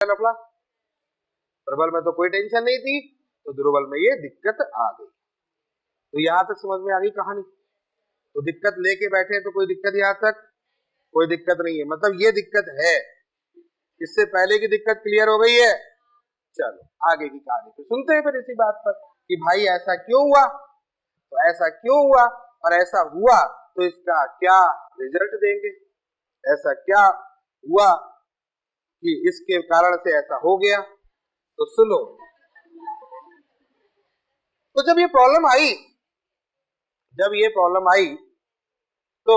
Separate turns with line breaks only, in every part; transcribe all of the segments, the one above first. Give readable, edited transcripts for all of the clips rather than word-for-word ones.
लफड़ा, प्रबल में तो कोई टेंशन नहीं थी, तो दुर्बल में ये दिक्कत आ गई। तो यहां तक समझ में आ गई कहानी। तो दिक्कत लेके बैठे तो कोई दिक्कत यहां तक कोई दिक्कत नहीं है, मतलब ये दिक्कत है। इससे पहले की दिक्कत क्लियर हो गई है। चलो आगे की कहानी तो सुनते हैं फिर इसी बात पर कि भाई ऐसा क्यों हुआ, तो ऐसा क्यों हुआ और ऐसा हुआ तो इसका क्या रिजल्ट देंगे, ऐसा क्या हुआ कि इसके कारण से ऐसा हो गया। तो सुनो, तो जब ये प्रॉब्लम आई तो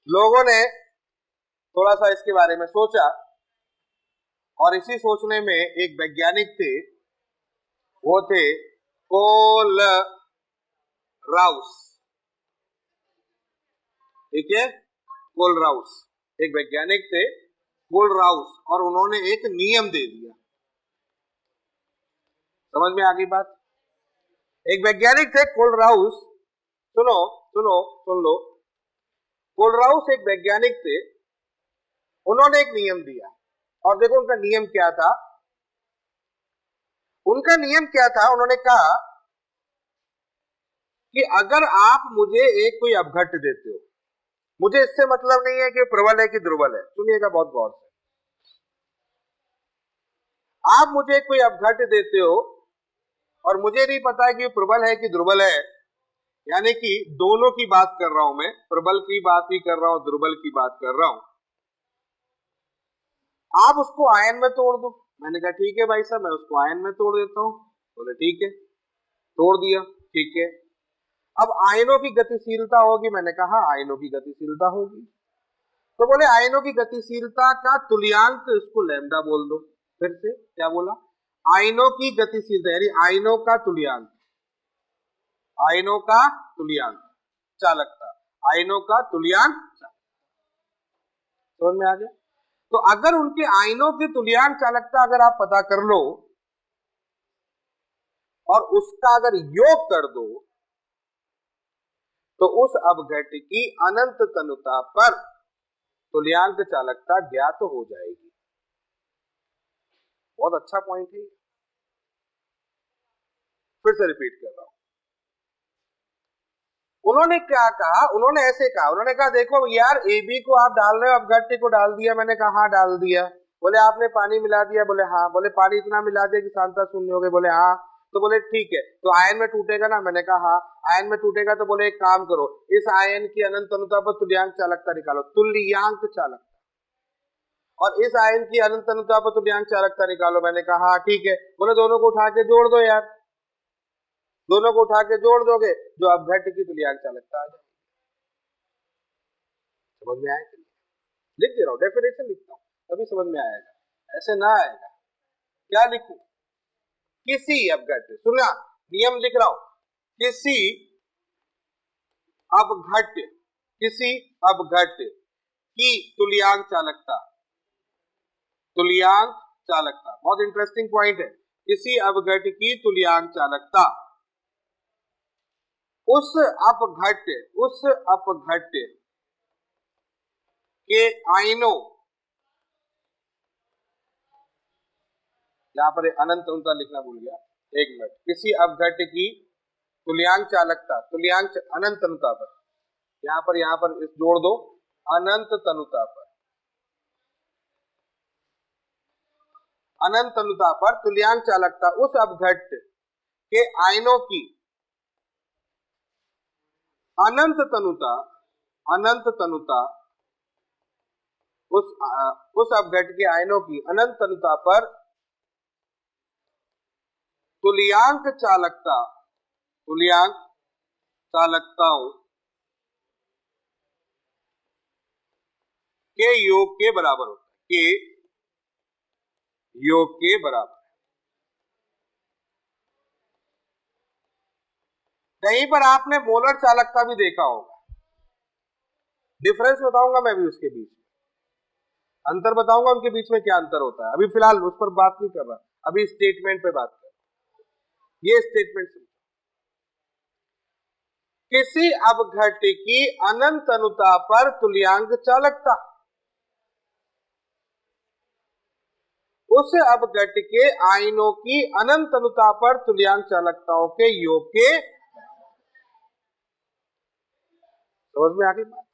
लोगों ने थोड़ा सा इसके बारे में सोचा, और इसी सोचने में एक वैज्ञानिक थे, वो थे कोलराउस। ठीक है, कोलराउस एक वैज्ञानिक थे, कोलराउस, और उन्होंने एक नियम दे दिया। समझ में आ गई बात। एक वैज्ञानिक थे कोलराउस, सुन लो, कोलराउस एक वैज्ञानिक थे, उन्होंने एक नियम दिया। और देखो उनका नियम क्या था। उन्होंने कहा कि अगर आप मुझे एक कोई अपघट्य देते हो, मुझे इससे मतलब नहीं है कि प्रबल है कि दुर्बल है, सुनिएगा बहुत गौर से। आप मुझे कोई अपघट्य देते हो और मुझे नहीं पता है कि प्रबल है कि दुर्बल है, यानी कि दोनों की बात कर रहा हूं मैं, प्रबल की बात भी कर रहा हूं, दुर्बल की बात कर रहा हूं। आप उसको आयन में तोड़ दो। मैंने कहा ठीक है भाई साहब, मैं उसको आयन में तोड़ देता हूं। बोले ठीक है, तोड़ दिया, ठीक है। अब आयनों की गतिशीलता होगी। मैंने कहा आयनों की गतिशीलता होगी, तो बोले आयनों की गतिशीलता का तुल्यांक इसको लैम्डा बोल दो। फिर से क्या बोला, आयनों की गतिशीलता यानी आयनों का तुल्यांक, आयनों का तुल्यांक चालकता, आयनों का तुल्यांक। समझ में आ गया। तो अगर उनके आयनों की तुल्यांक चालकता अगर आप पता कर लो और उसका अगर योग कर दो, तो उस अपघट्य की अनंत तनुता पर तुल्यांक चालकता ज्ञात हो जाएगी। बहुत अच्छा पॉइंट है। फिर से रिपीट कर रहा हूं। उन्होंने क्या कहा, उन्होंने ऐसे कहा, उन्होंने कहा देखो यार ए बी को आप डाल रहे हो, अपघट्य को डाल दिया। मैंने कहा हाँ डाल दिया। बोले आपने पानी मिला दिया। बोले हाँ। बोले पानी इतना मिला दिया कि सांद्रता शून्य हो गई। बोले हाँ। तो बोले ठीक है, तो आयन में टूटेगा ना। मैंने कहा हाँ आयन में टूटेगा। तो बोले एक काम करो, इस आयन की अनंत अनुता पर तुल्यांक चालकता निकालो, तुल्यांक चालकता, और इस आयन की अनंत अनुता पर तुल्यांक चालकता निकालो। मैंने कहा हाँ ठीक है। बोले दोनों को उठा के जोड़ दो यार, दोनों को उठा के जोड़ दोगे जो अपघट्य की तुल्यांक चालकता आ जाएगी। समझ में आएगा? लिख दे रहा हूं, डेफिनेशन लिखता हूं तभी समझ में आएगा, ऐसे ना आएगा। क्या लिखूं? किसी अपघट्य, सुना नियम लिख रहा हूं, किसी अपघट्य की तुल्यांक चालकता, तुल्यांक चालकता बहुत इंटरेस्टिंग पॉइंट है। किसी अपघट्य की तुल्यांक चालकता उस अपघट्य के आयनों, यहां पर अनंत अनुता लिखना भूल गया, एक मिनट। किसी अपघट्य की तुल्यांक चालकता, तुल्यांक अनंत अनुता पर, यहां पर इस जोड़ दो, अनंत तनुता पर, अनंत अनुता पर तुल्यांक चालकता उस अपघट्य के आयनों की अनंत तनुता उस अपघट्य के आयनों की अनंत तनुता पर तुल्यांक चालकताओं के योग के बराबर होता है, के योग के बराबर। कहीं पर आपने मोलर चालकता भी देखा होगा, डिफरेंस बताऊंगा मैं भी, उसके बीच अंतर बताऊंगा, उनके बीच में क्या अंतर होता है। अभी फिलहाल उस पर बात नहीं कर रहा, अभी स्टेटमेंट पे बात कर रहा। ये स्टेटमेंट किसी अपघट्य की अनंत अनुता पर तुल्यांक चालकता, उस अपघट के आयनों की अनंत अनुता पर तुल्यांक चालकताओं के योग के, समझ में आ गई बात?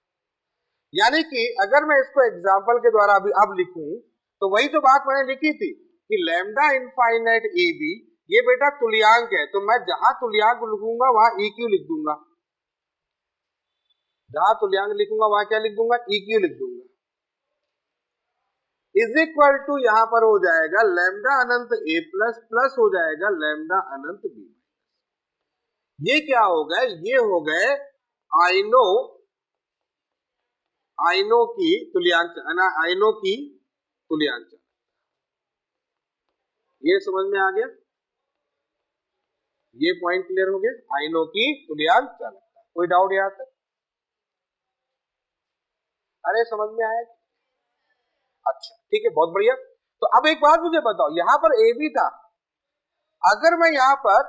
यानी कि अगर मैं इसको एग्जाम्पल के द्वारा अभी अब लिखूं तो वही तो बात मैंने लिखी थी कि लैम्डा इनफाइनाइट ए बी ये बेटा तुल्यांक है, तो मैं जहां तुल्यांक लिखूंगा वहां EQ लिख दूंगा, जहां तुल्यांक लिखूंगा वहां क्या लिख दूंगा, EQ लिख दूंगा। इज इक्वल टू यहां पर हो जाएगा लैम्डा अनंत ए प्लस प्लस हो जाएगा लैम्डा अनंत बी। ये क्या हो गए, ये हो गए आयनों की तुल्यांक, आयनों की तुल्यांक। ये समझ में आ गया, ये पॉइंट क्लियर हो गया, आयनों की तुल्यांक चालकता। कोई डाउट यहां तक? अरे समझ में आया? अच्छा ठीक है, बहुत बढ़िया। तो अब एक बात मुझे बताओ, यहां पर ए बी था, अगर मैं यहां पर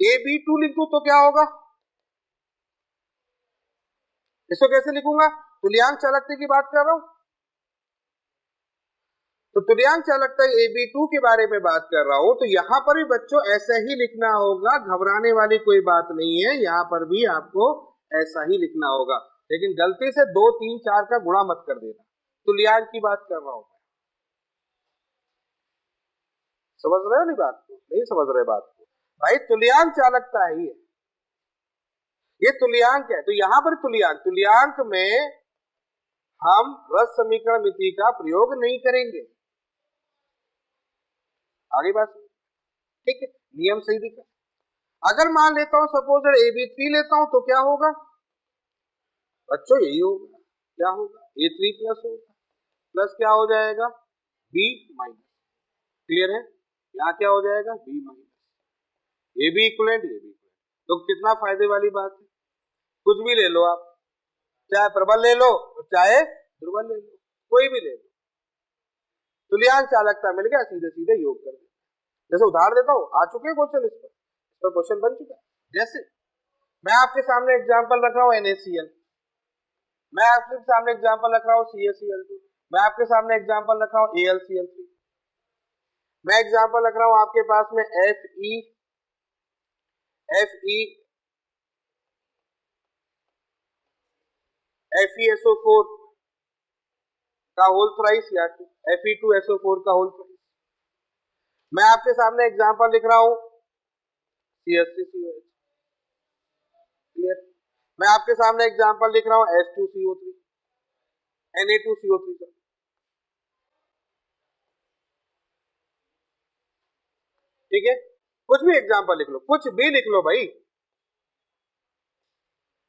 AB2 लिख दूं तो क्या होगा? इसको कैसे लिखूंगा? तुल्यांक चालकता की बात कर रहा हूं, तो तुल्यांक चालकता AB2 के बारे में बात कर रहा हूं, तो यहां पर भी बच्चों ऐसा ही लिखना होगा, घबराने वाली कोई बात नहीं है, यहां पर भी आपको ऐसा ही लिखना होगा, लेकिन गलती से 2 3 4 का गुणा मत कर देना। तुल्यांक की बात कर रहा हूं, समझ रहे हो नहीं बात को? नहीं समझ रहे बात को भाई, तुल्यांक चालकता है ये तुल्यांक है। तो यहां पर तुल्यांक में हम रस समीकरण मिति का प्रयोग नहीं करेंगे। आगे बात ठीक है, नियम सही दिखा। अगर मान लेता हूं सपोज AB3 लेता हूं तो क्या होगा बच्चों? यही होगा, क्या होगा? A3 प्लस होगा, प्लस क्या हो जाएगा? B minus. क्लियर है? यहाँ क्या हो जाएगा? B minus. ये भी इक्वलेंट, ये भी। तो कितना फायदे वाली बात है। कुछ भी ले लो आप, चाहे प्रबल ले लो चाहे दुर्बल ले लो, कोई भी ले लो, तुल्यांक चालकता मिल गया, सीधे सीधे योग कर दो। जैसे उदाहरण देता हूं, आ चुके हैं क्वेश्चन, इस पर क्वेश्चन बन चुका है। जैसे मैं आपके सामने एग्जांपल रख रहा हूं NaCl, मैं आपके सामने एग्जांपल रख रहा हूं CaCl2, मैं आपके सामने एग्जांपल रख रहा हूं AlCl3, मैं एग्जांपल रख रहा हूं आपके पास में FeSO4 का होल थ्राइस या Fe2SO4 का होल थ्राइस। मैं आपके सामने एग्जांपल लिख रहा हूं CH3COH। क्लियर? मैं आपके सामने एग्जांपल लिख रहा हूं H2CO3, Na2CO3 का। ठीक है, कुछ भी एग्जांपल लिख लो, कुछ भी लिख लो भाई।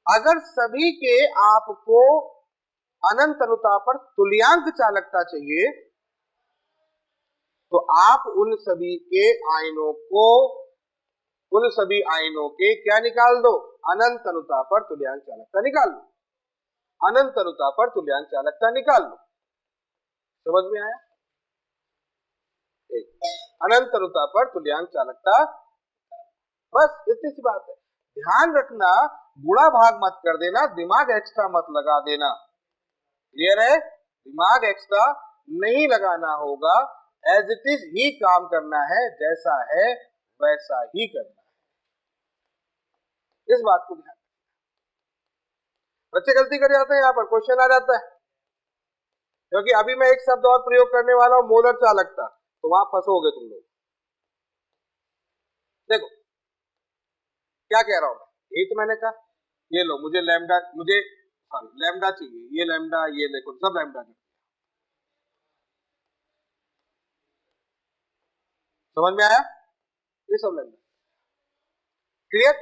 अगर सभी के आपको अनंत अनुता पर तुल्यांक चालकता चाहिए तो आप उन सभी आयनों के क्या निकाल दो? अनंत अनुता पर तुल्यांक चालकता निकाल लो, अनंत अनुता पर तुल्यांक चालकता निकाल लो। समझ में आया? अनंत अनुता पर तुल्यांक चालकता, बस इतनी सी बात है। ध्यान रखना, गुणा भाग मत कर देना, दिमाग एक्स्ट्रा मत लगा देना। क्लियर है? दिमाग एक्स्ट्रा नहीं लगाना होगा, एज इट इज ही काम करना है, जैसा है वैसा ही करना है। इस बात को ध्यान, बच्चे गलती कर जाते हैं, यहां पर क्वेश्चन आ जाता है, क्योंकि अभी मैं एक शब्द और प्रयोग करने वाला हूं, मोलर चालकता, तो वहां फंसोगे तुम लोग। देखो क्या कह रहा हूं मैं, यही तो मैंने कहा, ये लो मुझे लैम्डा चाहिए, ये लैम्डा, ये देखो सब लैम्डा, समझ में आया? ये सब लैम्डा। क्लियर?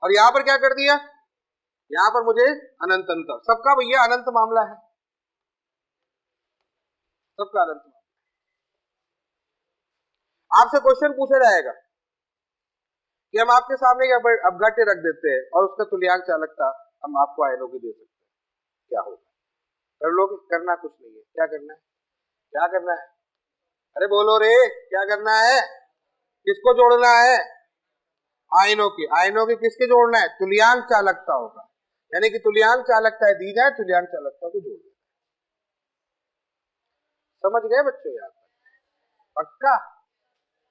और यहां पर क्या कर दिया, यहां पर मुझे अनंत अंतर, सबका भैया अनंत मामला है, सबका अनंत मामला। आपसे क्वेश्चन पूछा जाएगा कि हम आपके सामने अपघट्य रख देते हैं और उसका तुल्यांक चालकता हम आपको आयनों की दे सकते हैं, क्या होगा? कर लोगे? करना कुछ नहीं है, क्या करना है, क्या करना है? अरे बोलो रे, क्या करना है? किसको जोड़ना है? आयनों की किसके जोड़ना है? तुल्यांक चालकता होगा, यानी कि तुल्यांक चालकता दी जाए, तुल्यांक चालकता को जोड़, समझ गए बच्चों? यहाँ तक पक्का?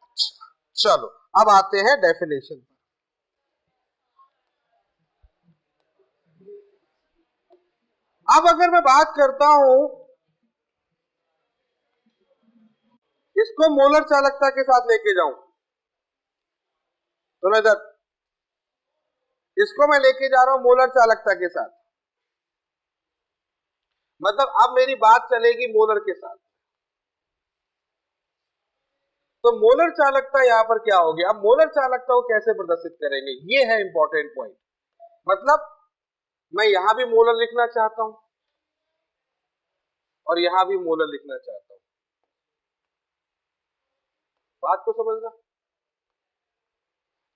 अच्छा, चलो अब आते हैं डेफिनेशन पर। अब अगर मैं बात करता हूं इसको मोलर चालकता के साथ लेके जाऊं, तो ना इधर इसको मैं लेके जा रहा हूं मोलर चालकता के साथ, मतलब अब मेरी बात चलेगी मोलर के साथ। तो मोलर चालकता यहां पर क्या होगी? अब मोलर चालकता को कैसे प्रदर्शित करेंगे, ये है इंपॉर्टेंट पॉइंट। मतलब मैं यहां भी मोलर लिखना चाहता हूं और यहां भी मोलर लिखना चाहता हूं, बात को समझना।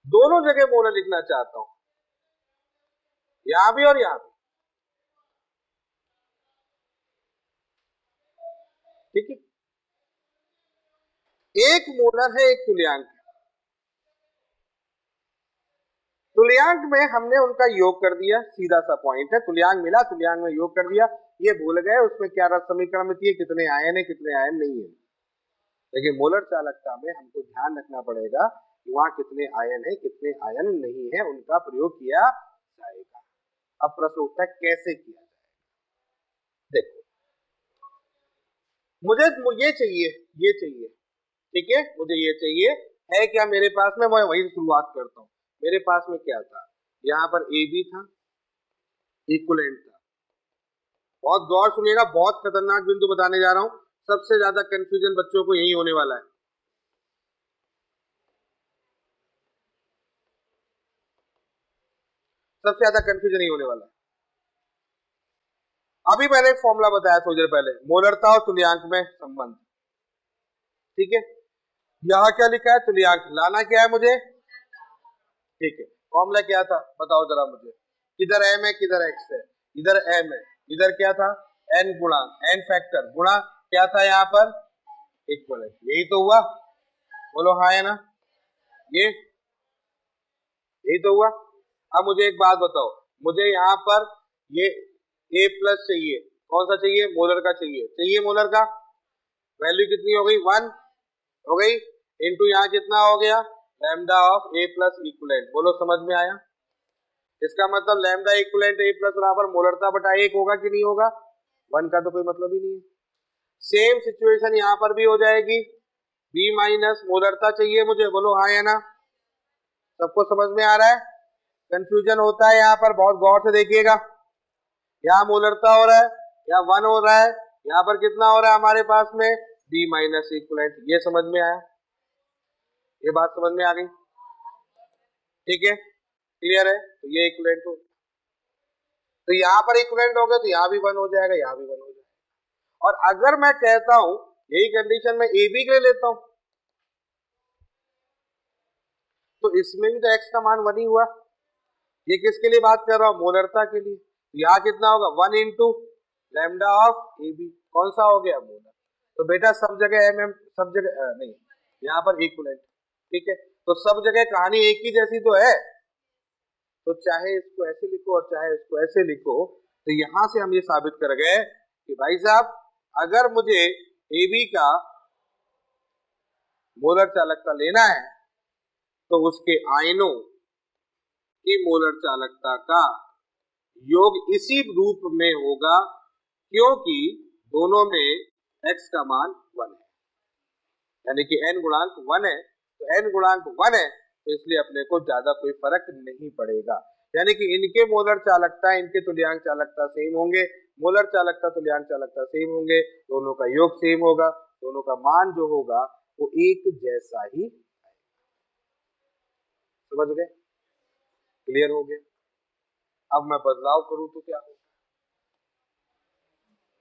दोनों जगह मोलर लिखना चाहता हूं, यहां भी और यहां भी, ठीक है। एक मोलर है, एक तुल्यांक है। तुल्यांक में हमने उनका योग कर दिया, सीधा सा पॉइंट है। तुल्यांक मिला, तुल्यांक में योग कर दिया। ये भूल गए उसमें क्या रस समीकरण में थी, कितने आयन है कितने आयन नहीं है। लेकिन मोलर चालकता में हमको ध्यान रखना पड़ेगा कि वहां कितने आयन है कितने आयन नहीं है, उनका प्रयोग किया जाएगा। अब प्रश्न उठता है कैसे किया जाएगा। देखो, मुझे ये चाहिए, ये चाहिए, ठीक है, मुझे ये चाहिए है क्या मेरे पास में, मैं वही शुरुआत करता हूं। मेरे पास में क्या था, यहाँ पर ए बी था, इक्वलेंट था। बहुत गौर सुनिएगा, बहुत खतरनाक बिंदु बताने जा रहा हूं। सबसे ज्यादा कंफ्यूजन बच्चों को यही होने वाला है। सबसे ज्यादा कंफ्यूजन यही होने वाला है। अभी मैंने एक फॉर्मूला बताया थोड़ी देर पहले, मोलरता और तुल्यांक में संबंध, ठीक है। यहां क्या लिखा है, तुल्यांक लाना क्या है मुझे, ठीक है। फॉर्मूला क्या था बताओ जरा मुझे, किधर एम है किधर एक्स है, इधर एम है, इधर क्या था एन गुणा एन फैक्टर गुणा क्या था यहाँ पर इक्वल है, यही तो हुआ, बोलो हाँ है ना, ये यही तो हुआ। अब मुझे एक बात बताओ, मुझे यहाँ पर ये ए प्लस चाहिए, कौन सा चाहिए, मोलर का चाहिए, चाहिए मोलर का। वैल्यू कितनी हो गई, 1 हो गई, इनटू यहाँ कितना हो गया lambda of A plus equivalent, बोलो समझ में आया। इसका मतलब लैम्डा इक्वलेंट ए प्लस बराबर मोलरता बटा 1 होगा कि नहीं होगा, 1 का तो कोई मतलब ही नहीं है। सेम सिचुएशन यहाँ पर भी हो जाएगी, बी माइनस मोलरता चाहिए मुझे, बोलो हाँ या ना, सबको समझ में आ रहा है। कंफ्यूजन होता है यहाँ पर, बहुत गौर से देखिएगा। यहाँ मोलरता हो रहा है, यहाँ 1 हो रहा है, यहाँ पर कितना हो रहा है हमारे पास में बी माइनस इक्वलेंट, ये समझ में आया, ये बात समझ में आ गई, ठीक है, क्लियर है। तो ये इक्वलेंट हो, तो यहाँ पर इक्वलेंट हो गया तो यहाँ भी 1 हो जाएगा, यहाँ भी 1 हो जाएगा। और अगर मैं कहता हूं यही कंडीशन में ए बी के लिए लेता हूं, तो इसमें भी तो एक्स का मान 1 ही हुआ। ये किसके लिए बात कर रहा हूं, मोलरता के लिए। तो यहाँ कितना होगा 1 into lambda of A B, कौन सा हो गया मोलर। तो बेटा सब जगह एम एम, सब जगह नहीं, यहाँ पर इक्वलेंट, ठीक है। तो सब जगह कहानी एक ही जैसी तो है, तो चाहे इसको ऐसे लिखो और चाहे इसको ऐसे लिखो। तो यहां से हम ये साबित कर गए कि भाई साहब अगर मुझे ए बी का मोलर चालकता लेना है तो उसके आयनों की मोलर चालकता का योग इसी रूप में होगा, क्योंकि दोनों में x का मान 1 है, यानी कि n गुणांक 1 है। तो n गुणांक 1 है तो इसलिए अपने को ज्यादा कोई फर्क नहीं पड़ेगा, यानी कि इनके मोलर चालकता इनके तुल्यांक चालकता सेम होंगे, मोलर चालकता तुल्यांक चालकता सेम होंगे, दोनों का योग सेम होगा, दोनों का मान जो होगा वो एक जैसा ही। समझ गए, क्लियर हो गया। अब मैं बदलाव करूं तो क्या होगा,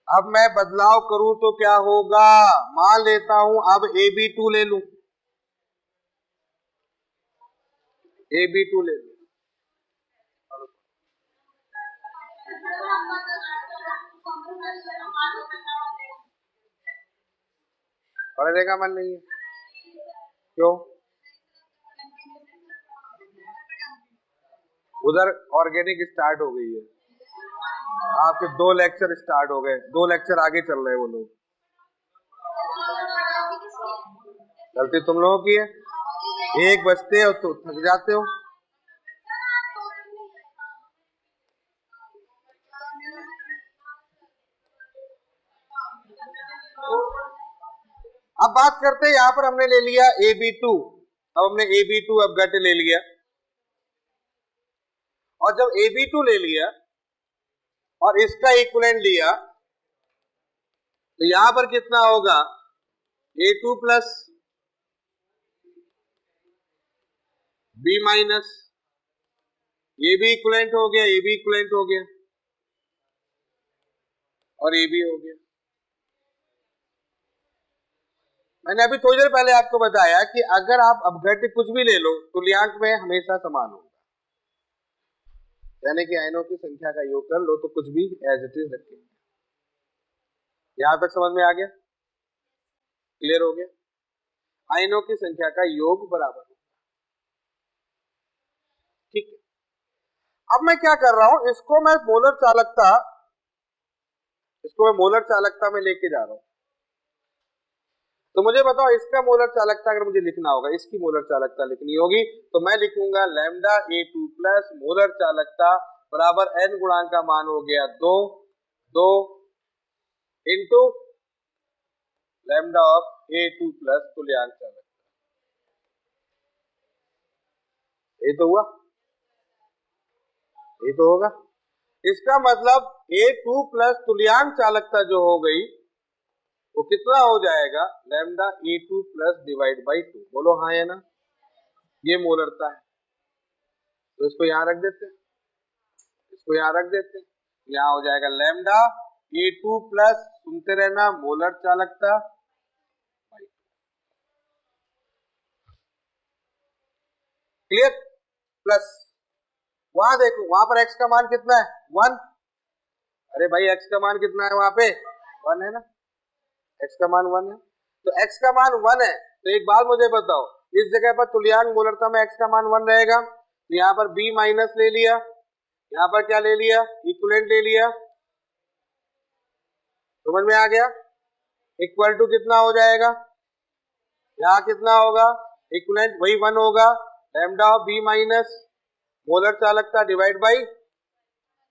अब मैं बदलाव करूं तो क्या होगा, मान लेता हूं अब AB2 ले लूं, AB2 ले लूं, पढ़ने का मन नहीं है, क्यों, उधर ऑर्गेनिक स्टार्ट हो गई है, आपके 2 लेक्चर स्टार्ट हो गए, 2 लेक्चर आगे चल रहे हैं वो लोग, गलती तुम लोगों की है, एक बजते हो तो थक जाते हो। अब बात करते हैं, यहां पर हमने ले लिया AB2, अब हमने AB2 अपघट्य ले लिया, और जब AB2 ले लिया और इसका इक्विवेलेंट लिया तो यहां पर कितना होगा, A2 प्लस B माइनस, ये भी इक्विवेलेंट हो गया, ये भी इक्विवेलेंट हो गया, और ये भी हो गया। मैंने अभी थोड़ी देर पहले आपको बताया कि अगर आप अपघट्य कुछ भी ले लो, तुल्यांक में हमेशा समान होगा, यानी कि आयनों की संख्या का योग कर लो तो कुछ भी एज इट इज रखेंगे। यहां तक समझ में आ गया, क्लियर हो गया? आयनों की संख्या का योग बराबर होगा, ठीक है। अब मैं क्या कर रहा हूं, इसको मैं मोलर चालकता में लेके जा रहा हूं। तो मुझे बताओ, इसका मोलर चालकता अगर मुझे लिखना होगा, इसकी मोलर चालकता लिखनी होगी, तो मैं लिखूंगा लैम्डा A2 प्लस मोलर चालकता बराबर n गुणांक का मान हो गया 2 into lambda of A2 plus तुल्यांक चालकता। ये तो हुआ, ये तो होगा। इसका मतलब A2 प्लस तुल्यांक चालकता जो हो गई वो कितना हो जाएगा, lambda A2 plus divide by 2। बोलो हाँ या ना, ये मोलरता है। तो इसको यहां रख देते हैं, इसको यहां रख देते हैं, यहां हो जाएगा लैम्डा A2 प्लस, सुनते रहना, मोलर चालकता बाई 2। क्लियर? प्लस वहां देखो, वहां पर x का मान कितना है, 1। अरे भाई x का मान कितना है, वहां पे 1 है ना, x का मान 1 है। तो x का मान 1 है, तो एक बात मुझे बताओ, इस जगह पर तुल्यांक मोलरता में x का मान 1 रहेगा, तो यहाँ पर B माइनस ले लिया, यहाँ पर क्या ले लिया, इक्विवेलेंट ले लिया। समझ में आ गया? इक्वल टू कितना हो जाएगा, यहाँ कितना होगा, इक्विवेलेंट वही 1 होगा, lambda of B minus molar चालकता डिवाइड बाई,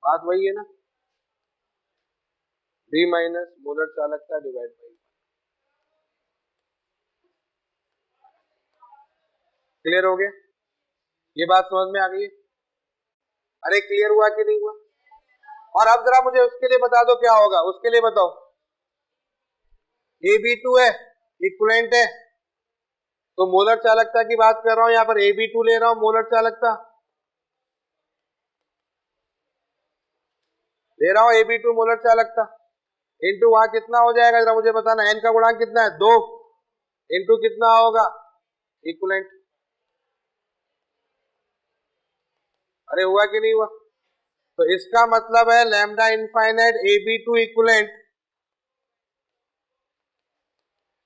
बात वही है ना, B माइनस मोलर चालकता डिवाइड बाई। क्लियर हो गया? ये बात समझ में आ गई है? अरे क्लियर हुआ कि नहीं हुआ? और अब जरा मुझे उसके लिए बता दो क्या होगा, उसके लिए बताओ। AB2 है, इक्विवेलेंट है, तो मोलर चालकता की बात कर रहा हूं, यहां पर AB2 ले रहा हूं, मोलर चालकता ले रहा हूं, AB2 मोलर चालकता इंटू वहां कितना हो जाएगा, जरा मुझे बताना, n का गुणांक कितना है, 2 इंटू कितना होगा, इक्विवेलेंट। अरे हुआ कि नहीं हुआ? तो इसका मतलब है lambda infinite AB2 equivalent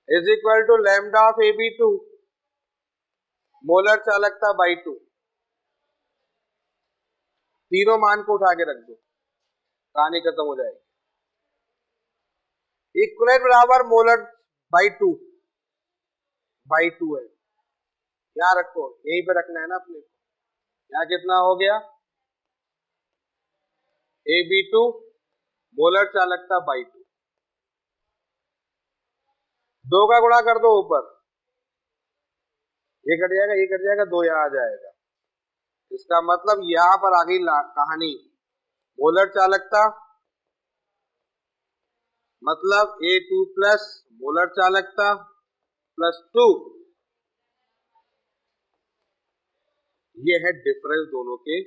is equal to lambda of AB2 molar चालकता बाई 2। तीनों मान को उठा के रख दो, कहानी खत्म हो जाएगी। इक्विवेलेंट बराबर मोलर बाई 2 है, यहां रखो, यहीं पे रखना है ना अपने को। यहां कितना हो गया, AB2 मोलर चालकता बाई 2, 2 का गुणा कर दो ऊपर, ये कट जाएगा, ये कट जाएगा, 2 यहां आ जाएगा। इसका मतलब यहां पर आ गई कहानी, मोलर चालकता मतलब A2 प्लस मोलर चालकता प्लस 2, ये है डिफरेंस दोनों के।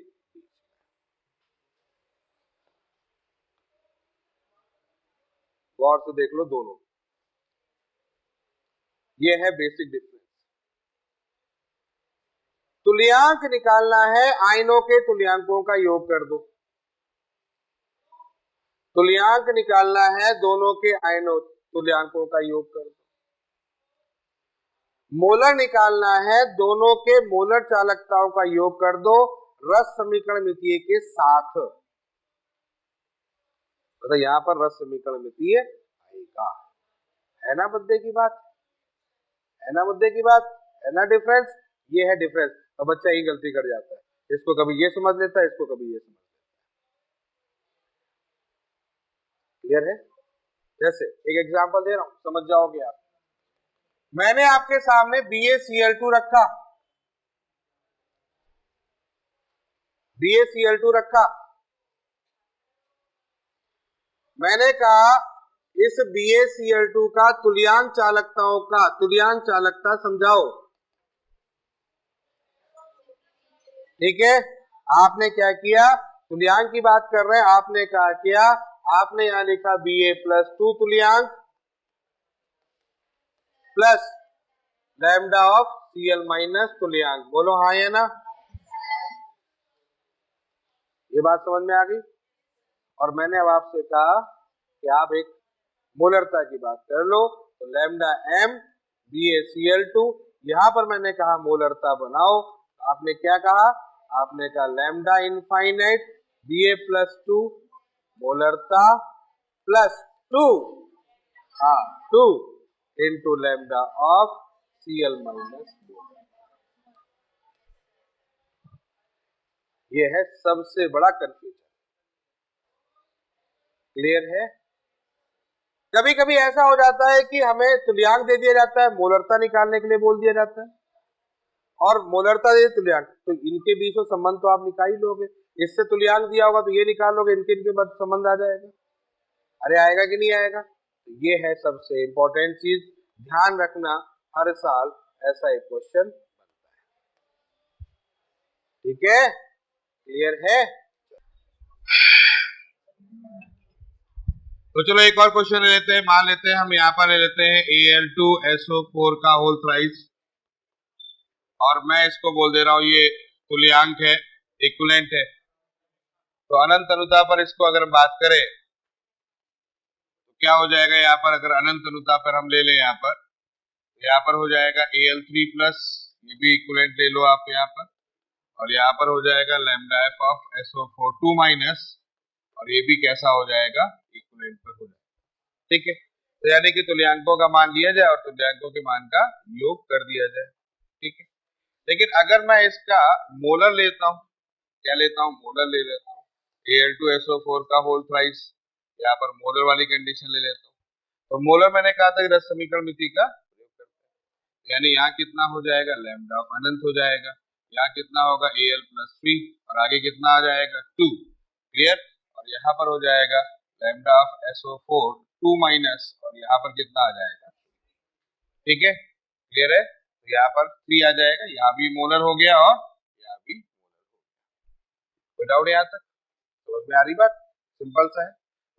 गौर से देख लो दोनों, ये है बेसिक डिफरेंस। तुल्यांक निकालना है, आयनों के तुल्यांकों का योग कर दो। तुल्यांक निकालना है, दोनों के आयनों तुल्यांकों का योग कर दो। मोलर निकालना है, दोनों के मोलर चालकताओं का योग कर दो रस समीकरण मितीय के साथ। मतलब यहां पर रस समीकरण मितीय आएगा, है ना बद्दे की बात, है ना मुद्दे की बात, है ना डिफरेंस, ये है डिफरेंस। तो बच्चा यही गलती कर जाता है, इसको कभी ये समझ लेता है, इसको कभी ये समझ लेता है। क्लियर है? जैसे एक एग्जांपल दे रहा हूं, समझ जाओगे आप। मैंने आपके सामने BaCl2 रखा, BaCl2 रखा, मैंने कहा इस BaCl2 का तुल्यांक चालकताओं का तुल्यांक चालकता समझाओ। ठीक है, आपने क्या किया, तुल्यांक की बात कर रहे हैं, आपने क्या किया, आपने यहां लिखा Ba+2 तुल्यांक प्लस लैम्डा ऑफ Cl- तुल्यांक। बोलो हाँ या ना, ये बात समझ में आ गई। और मैंने अब आपसे कहा कि आप एक मोलरता की बात कर लो, तो लैम्डा m BaCl2, यहां पर मैंने कहा मोलरता बनाओ, आपने क्या कहा, आपने कहा लैम्डा इनफाइनाइट Ba+2 मोलरता plus 2 2 into lambda of Cl-, ये है सबसे बड़ा कंफ्यूजन। क्लियर है? कभी कभी ऐसा हो जाता है कि हमें तुल्यांक दे दिया जाता है, मोलरता निकालने के लिए बोल दिया जाता है, और मोलरता दे तुल्यांक, तो इनके बीच में संबंध तो आप निकाल ही लोगे। इससे तुल्यांक दिया होगा तो ये निकाल लोगे, इनके इनके बाद संबंध आ जाएगा। अरे आएगा कि नहीं आएगा? तो ये है सबसे इंपॉर्टेंट चीज, ध्यान रखना, हर साल ऐसा एक क्वेश्चन बनता है। ठीक है? क्लियर है? तो चलो एक और क्वेश्चन ले लेते हैं। मान लेते हैं हम यहाँ पर ले लेते हैं Al2SO4 का होल थ्राइस, और मैं इसको बोल दे रहा हूँ ये तुल्यांक है, इक्विवेलेंट है। तो अनंत अनुता पर इसको अगर बात करें तो क्या हो जाएगा, यहाँ पर अगर अनंत अनुता पर हम ले लें, यहाँ पर हो जाएगा Al3 प्लस, ये भी इक्विवेलेंट ले लो आप यहाँ पर, और यहाँ पर हो जाएगा lambda F of SO4 2 minus, और ये भी कैसा हो जाएगा, इक्विवेलेंट पर हो जाएगा। ठीक है, तो यानी कि तुल्यांकों का मान लिया जाए और तुल्यांकों के मान का योग कर दिया जाए। ठीक है, लेकिन अगर मैं इसका मोलर लेता हूँ, क्या लेता हूँ, मोलर ले लेता हूँ Al2SO4 का होल थ्राइस, यहाँ पर मोलर वाली कंडीशन ले लेता हूँ। तो मोलर मैंने कहा था कि रस समीकरण मिति का प्रयोग करते हैं, यानी यहाँ कितना हो जाएगा, लैम्डा ऑफ अनंत हो जाएगा, यहाँ कितना होगा Al+3, और आगे कितना आ जाएगा 2। क्लियर? और यहाँ पर हो जाएगा लैम्डा ऑफ SO4 2 माइनस, और यहाँ पर कितना आ जाएगा। ठीक है, क्लियर है? तो यहाँ पर 3 आ जाएगा, यहाँ भी मोलर हो गया और यहाँ भी मोलर हो गया। कोई डाउट यहाँ तक समझ में आ रही बात? सिंपल सा है।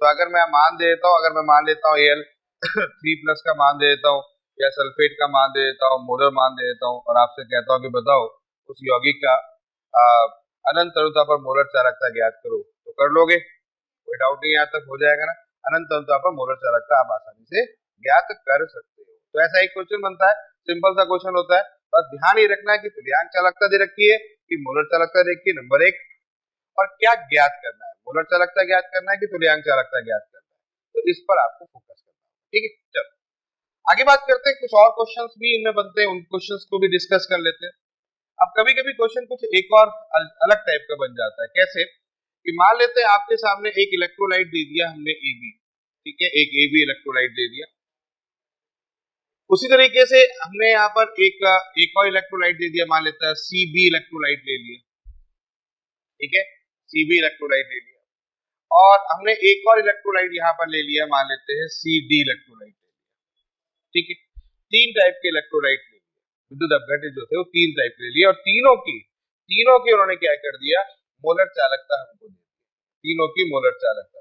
तो अगर मैं मान दे देता हूँ, अगर मैं मान लेता हूँ Al3+ का मान दे देता हूँ, या सल्फेट का मान दे देता हूँ, मोलर मान दे देता हूँ, और आपसे कहता हूँ कि बताओ उस यौगिक का अनंत अनुता पर मोलर चालकता ज्ञात करो, तो कर लोगे? कोई डाउट नहीं, यहाँ तक हो जाएगा ना। अनंत अनुता पर मोलर चालकता आप आसानी से ज्ञात कर सकते हो। तो ऐसा एक क्वेश्चन बनता है, सिंपल सा क्वेश्चन होता है। बस ध्यान ये रखना है कि तुल्यांक चालकता दे रखी है कि मोलर चालकता दे रखी है, नंबर 1, और क्या ज्ञात करना है, मोलर चालकता ज्ञात करना है कि तुल्यांक चालकता ज्ञात करना है। तो इस पर आपको फोकस करना है। ठीक है, चलो आगे बात करते हैं। कुछ और क्वेश्चंस भी इनमें बनते हैं, उन क्वेश्चंस को भी डिस्कस कर लेते हैं। अब कभी कभी क्वेश्चन कुछ एक और अलग टाइप का बन जाता है। कैसे कि मान लेते हैं आपके सामने एक इलेक्ट्रोलाइट दे दिया हमने AB, ठीक है, एक AB इलेक्ट्रोलाइट दे दिया। उसी तरीके से हमने यहाँ पर एक और इलेक्ट्रोलाइट दे दिया, मान लेते हैं CB इलेक्ट्रोलाइट ले लिया। ठीक है, CB इलेक्ट्रोलाइट ले लिया, और हमने एक और इलेक्ट्रोलाइट यहाँ पर ले लिया, मान लेते हैं CD इलेक्ट्रोलाइट ले लिया। ठीक है, 3 टाइप के इलेक्ट्रोलाइट ले लिया, विद्युत अपघटित जो थे वो 3 टाइप ले लिए, और तीनों की उन्होंने क्या कर दिया, मोलर चालकता हमको दी, तीनों की मोलर चालकता,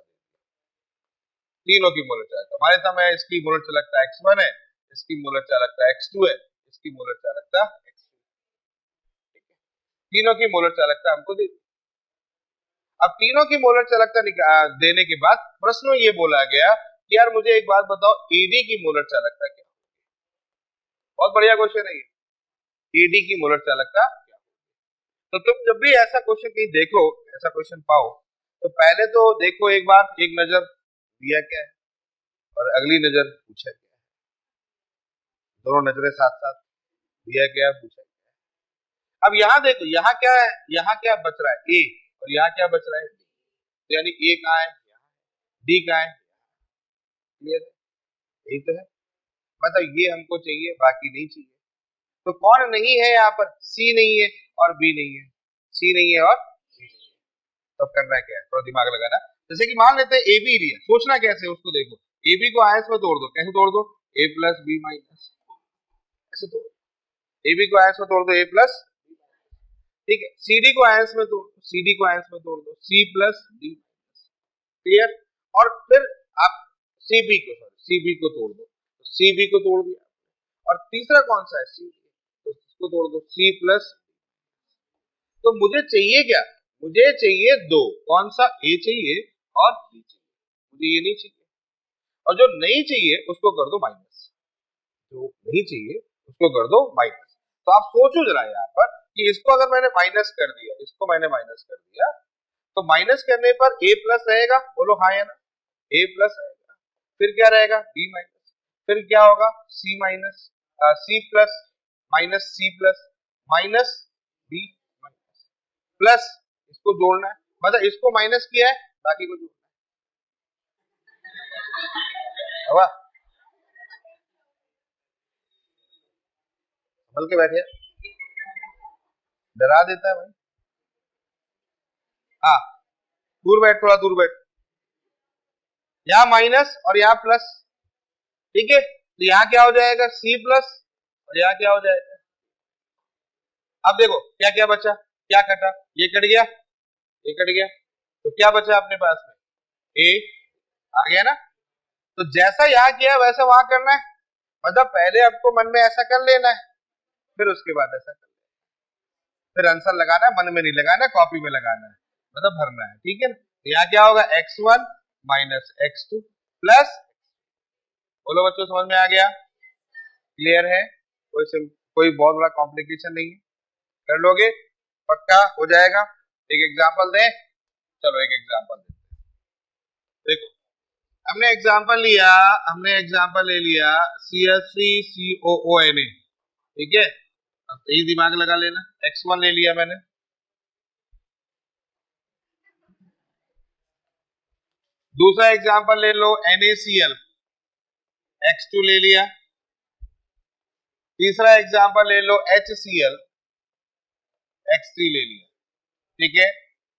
तीनों की मोलर चालकता। मान लेता मैं इसकी मोलर चालकता X1 है, इसकी मोलर चालकता X2 है, इसकी मोलर चालकता X3। ठीक है, तीनों की मोलर चालकता हमको दी। अब तीनों की मोलर चालकता देने के बाद प्रश्न ये बोला गया कि यार मुझे एक बात बताओ, AD की मोलर चालकता क्या? बहुत बढ़िया क्वेश्चन है ये, AD की मोलर चालकता क्या? तो तुम जब भी ऐसा क्वेश्चन कहीं देखो, ऐसा क्वेश्चन पाओ, तो पहले तो देखो एक बार, एक नजर दिया क्या है और अगली नजर पूछा क्या है। दोनों नजरें साथ साथ, दिया क्या पूछा। अब यहाँ देखो, यहाँ क्या है, यहाँ क्या बच रहा है, ए, और यहाँ क्या बच रहा है, डी। यानी ए कहाँ है, डी कहाँ है, क्लियर है, यही तो है। मतलब ये हमको चाहिए, बाकी नहीं चाहिए। तो कौन नहीं है यहाँ पर, सी नहीं है और बी नहीं है, सी नहीं है और बी नहीं है। तो करना क्या है, थोड़ा दिमाग लगाना। जैसे कि मान लेते हैं ए बी लिया, सोचना कैसे उसको देखो, ए बी को आयस में तोड़ दो, कैसे तोड़ दो, ए प्लस बी माइनस, ऐसे तोड़, ए बी को आयस में तोड़ दो, ए प्लस, ठीक है। सी डी को आयस में तोड़, सी डी को आयस में तोड़ दो, सी प्लस डी, क्लियर। और फिर आप सी बी को, सॉरी सी बी को तोड़ दो, सी बी को तोड़ दिया। और तीसरा कौन सा है, सी, तो इसको तोड़ दो, सी प्लस। तो मुझे चाहिए क्या, मुझे चाहिए दो, कौन सा, ए चाहिए और बी चाहिए, मुझे ये नहीं चाहिए। और जो नहीं चाहिए उसको कर दो माइनस, जो नहीं चाहिए उसको कर दो माइनस। तो आप सोचो जरा यहाँ पर कि इसको अगर मैंने माइनस कर दिया, इसको मैंने माइनस कर दिया, तो माइनस करने पर ए प्लस रहेगा, बोलो हाँ या ना, ए प्लस रहेगा। फिर क्या रहेगा, बी माइनस, फिर क्या होगा, C minus, C plus, minus C plus, minus B minus, plus इसको जोड़ना है, मतलब इसको माइनस किया है, बाकी को जोड़ना है। संभल के बैठे, डरा देता है भाई। हाँ, दूर बैठ, थोड़ा दूर बैठ, यहाँ माइनस और यहाँ प्लस, ठीक है। तो यहाँ क्या हो जाएगा, सी प्लस, और यहाँ क्या हो जाएगा। अब देखो क्या क्या बचा, क्या कटा, ये कट गया, ये कट गया, तो क्या बचा अपने पास में, ए आ गया ना। तो जैसा यहाँ किया वैसा वहां करना है, मतलब पहले आपको मन में ऐसा कर लेना है, फिर उसके बाद ऐसा कर लेना है, फिर आंसर लगाना है, मन में नहीं लगाना, कॉपी में लगाना है, मतलब भरना है, ठीक है ना। तो यहाँ क्या होगा, x1 माइनस x2 प्लस, बोलो बच्चों समझ में आ गया, क्लियर है, कोई बहुत बड़ा कॉम्प्लिकेशन नहीं है, कर लोगे, पक्का हो जाएगा। एक एग्जांपल दें, चलो एक एग्जांपल देते हैं। देखो हमने एग्जांपल लिया, हमने एग्जांपल ले लिया CH3COONA, ठीक है। अब यही दिमाग लगा लेना, x1 ले लिया मैंने, दूसरा एग्जांपल ले लो NaCl, x2 ले लिया, तीसरा एग्जांपल ले लो HCl, x3 ले लिया, ठीक है।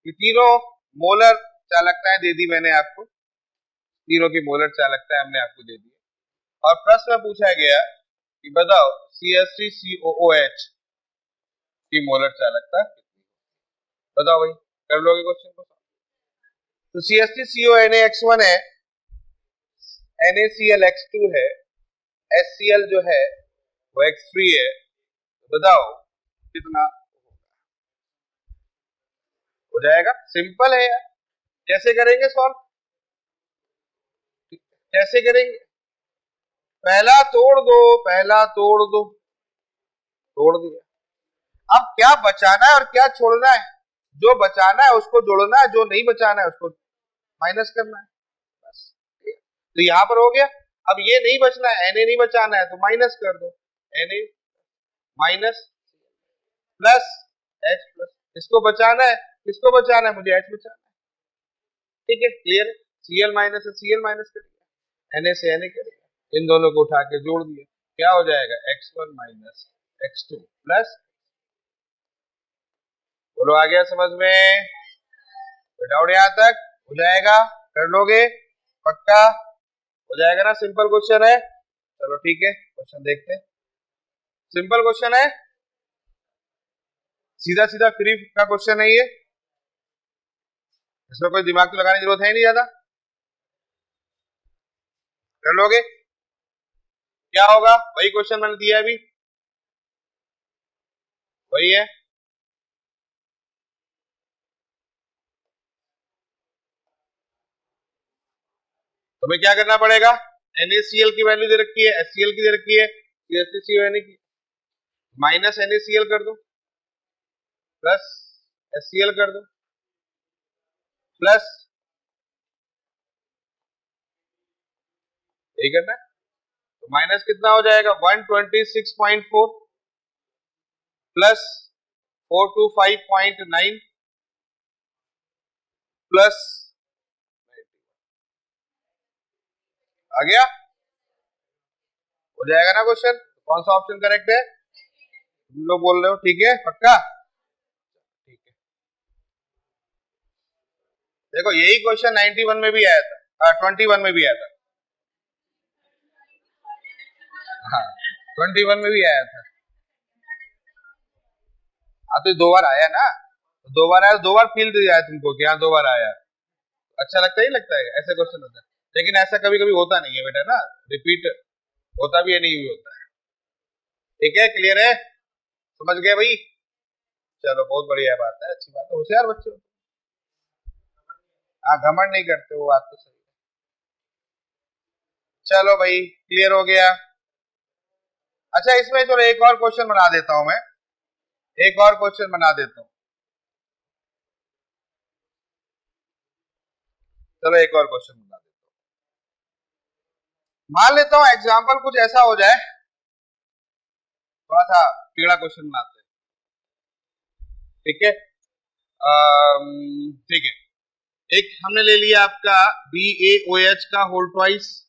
ये तीनों मोलर चालकताएं दे दी मैंने आपको, तीनों की मोलर चालकताएं हमने आपको दे दी। और प्रश्न में पूछा गया कि बताओ CH3COOH की मोलर चालकता कितनी, बताओ भाई, कर लोगे क्वेश्चन को। तो CH3CONA x1 है, NaCl x2 है, HCl जो है वो x3 है, बताओ कितना हो जाएगा। सिंपल है यार, कैसे करेंगे सॉल्व, कैसे करेंगे, पहला तोड़ दो, पहला तोड़ दो, तोड़ दिया। अब क्या बचाना है और क्या छोड़ना है, जो बचाना है उसको जोड़ना है, जो नहीं बचाना है उसको माइनस करना है, बस। तो यहां पर हो गया। अब ये नहीं बचना है, Na नहीं बचाना है, तो माइनस कर दो, Na minus plus H plus, इसको बचाना है, किसको बचाना है, मुझे H बचाना है, ठीक है, क्लियर है। Cl माइनस है, Cl माइनस कर दिया, Na से Na कर दिया, इन दोनों को उठा के जोड़ दिया, क्या हो जाएगा, x1 माइनस x2 प्लस, बोलो आ गया समझ में, डाउट यहां तक हो जाएगा, कर लोगे, पक्का हो जाएगा ना, सिंपल क्वेश्चन है। चलो ठीक है, क्वेश्चन देखते हैं, सिंपल क्वेश्चन है, सीधा सीधा फ्री का क्वेश्चन है ये, इसमें कोई दिमाग तो लगाने की जरूरत है नहीं ज्यादा, कर लोगे। क्या होगा, वही क्वेश्चन मैंने दिया अभी, वही है, तुम्हें क्या करना पड़ेगा, NaCl की वैल्यू दे रखी है, HCl की दे रखी है, CH3CONA की, माइनस NaCl कर दो, प्लस HCl कर दो, प्लस यही करना है। तो माइनस कितना हो जाएगा 126.4 प्लस 425.9 प्लस आ गया, हो जाएगा ना क्वेश्चन। कौन सा ऑप्शन करेक्ट है? तुम लोग बोल रहे हो ठीक है, पक्का? ठीक है, देखो यही क्वेश्चन 91 में भी आया था, 21 में भी आया था। हाँ 21 में भी आया था। हाँ तो दो बार आया ना, दो बार आया, दो बार फील दिया है तुमको कि हाँ दो बार आया। अच्छा लगता ही लगता है ऐसे क्वेश्चन होता है, लेकिन ऐसा कभी कभी होता नहीं है बेटा ना, रिपीट होता भी है, नहीं भी होता है। ठीक है, क्लियर है, समझ गए भाई? चलो बहुत बढ़िया बात है, अच्छी बात है, होशियार बच्चे हो। हाँ घमंड नहीं करते, वो बात तो सही है। चलो भाई क्लियर हो गया। अच्छा इसमें चलो एक और क्वेश्चन बना देता हूं मैं, एक और क्वेश्चन बना देता हूं। चलो एक और क्वेश्चन बना देता हूं। मान लेता हूं एग्जाम्पल कुछ ऐसा हो जाए, थोड़ा सा टेढ़ा क्वेश्चन बनाते हैं, ठीक है? ठीक है, एक हमने ले लिया आपका BaOH का होल ट्वाइस,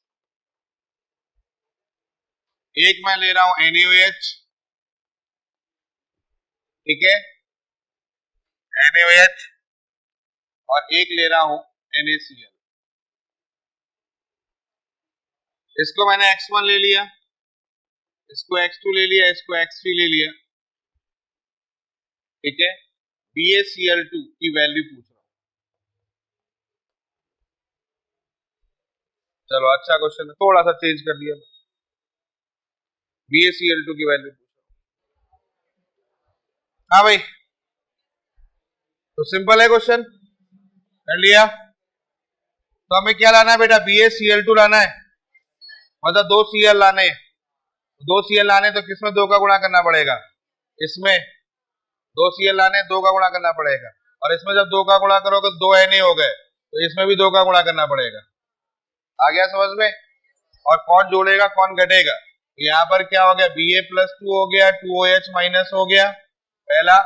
एक मैं ले रहा हूं NaOH, ठीक है, NaOH, और एक ले रहा हूं NaCl। इसको मैंने X1 ले लिया, इसको X2 ले लिया, इसको X3 ले लिया, ठीक है। BaCl2 की वैल्यू पूछ रहा हूं। चलो अच्छा क्वेश्चन है, थोड़ा सा चेंज कर दिया, BaCl2 की वैल्यू पूछ रहा हूं। हाँ भाई, तो सिंपल है क्वेश्चन, कर लिया। तो हमें क्या लाना है बेटा? BaCl2 लाना है, मतलब 2 Cl लाने हैं। 2 Cl लाने तो किसमें 2 का गुणा करना पड़ेगा? इसमें 2 Cl लाने 2 का गुणा करना पड़ेगा, और इसमें जब 2 का गुणा करोगे तो 2 Na हो गए, तो इसमें भी 2 का गुणा करना पड़ेगा। आ गया समझ में? और कौन जोड़ेगा कौन घटेगा? तो यहाँ पर क्या हो गया, Ba+2 हो गया, 2OH माइनस हो गया पहला,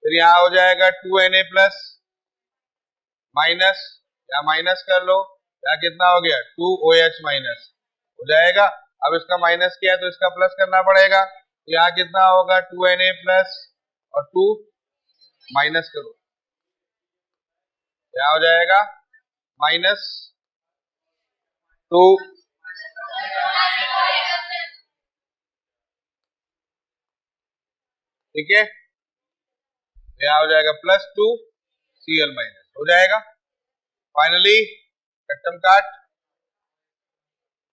फिर यहाँ हो जाएगा 2Na प्लस माइनस, या माइनस कर लो, यहाँ कितना हो गया 2OH माइनस हो जाएगा। अब इसका माइनस किया है तो इसका प्लस करना पड़ेगा, तो यहाँ कितना होगा 2Na प्लस और 2 माइनस करो, क्या हो जाएगा -2, ठीक है, यहाँ हो जाएगा +2 Cl माइनस हो जाएगा। फाइनली कट्टम काट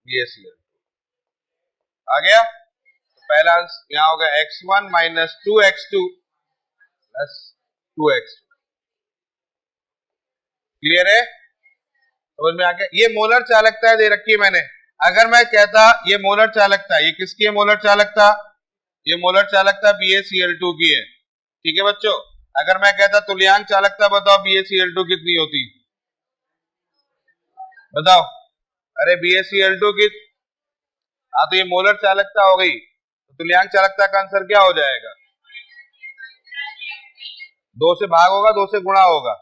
BaCl आ गया। तो पहला आंसर यहाँ होगा X1 minus 2X2 plus 2X2। Clear है, समझ में आ गया? ये मोलर चालकता दे रखी है मैंने। अगर मैं कहता ये मोलर चालकता, ये किसकी है मोलर चालकता? ये मोलर चालकता BaCl2 की है, ठीक है बच्चों। अगर मैं कहता तुल्यांक चालकता बताओ BaCl2 कितनी होती, बताओ? अरे BaCl2 की, हाँ तो ये मोलर चालकता हो गई, तो तुल्यांक चालकता का आंसर क्या हो जाएगा? 2 से भाग होगा, 2 से गुणा होगा।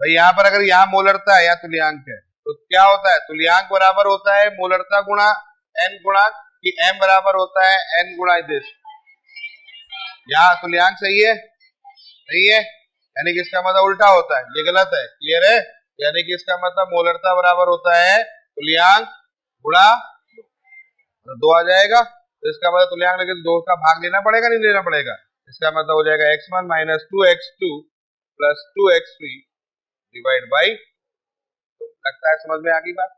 भाई यहाँ पर अगर यहाँ मोलरता है या तुल्यांक है तो क्या होता है? तुल्यांक बराबर होता है मोलरता गुणा n गुणा, कि m बराबर होता है n गुणा दिस। यहाँ तुल्यांक सही है, नहीं है, यानी कि इसका मतलब उल्टा होता है, ये गलत है। क्लियर है? यानी कि इसका मतलब मोलरता बराबर होता है तुल्यांक गुणा 2 आ जाएगा, तो इसका मतलब तुल्यांक लेके 2 का भाग लेना पड़ेगा, नहीं लेना पड़ेगा? इसका मतलब हो जाएगा X1 minus 2X2 plus 2X3 divide by, लगता है समझ में आ गई बात?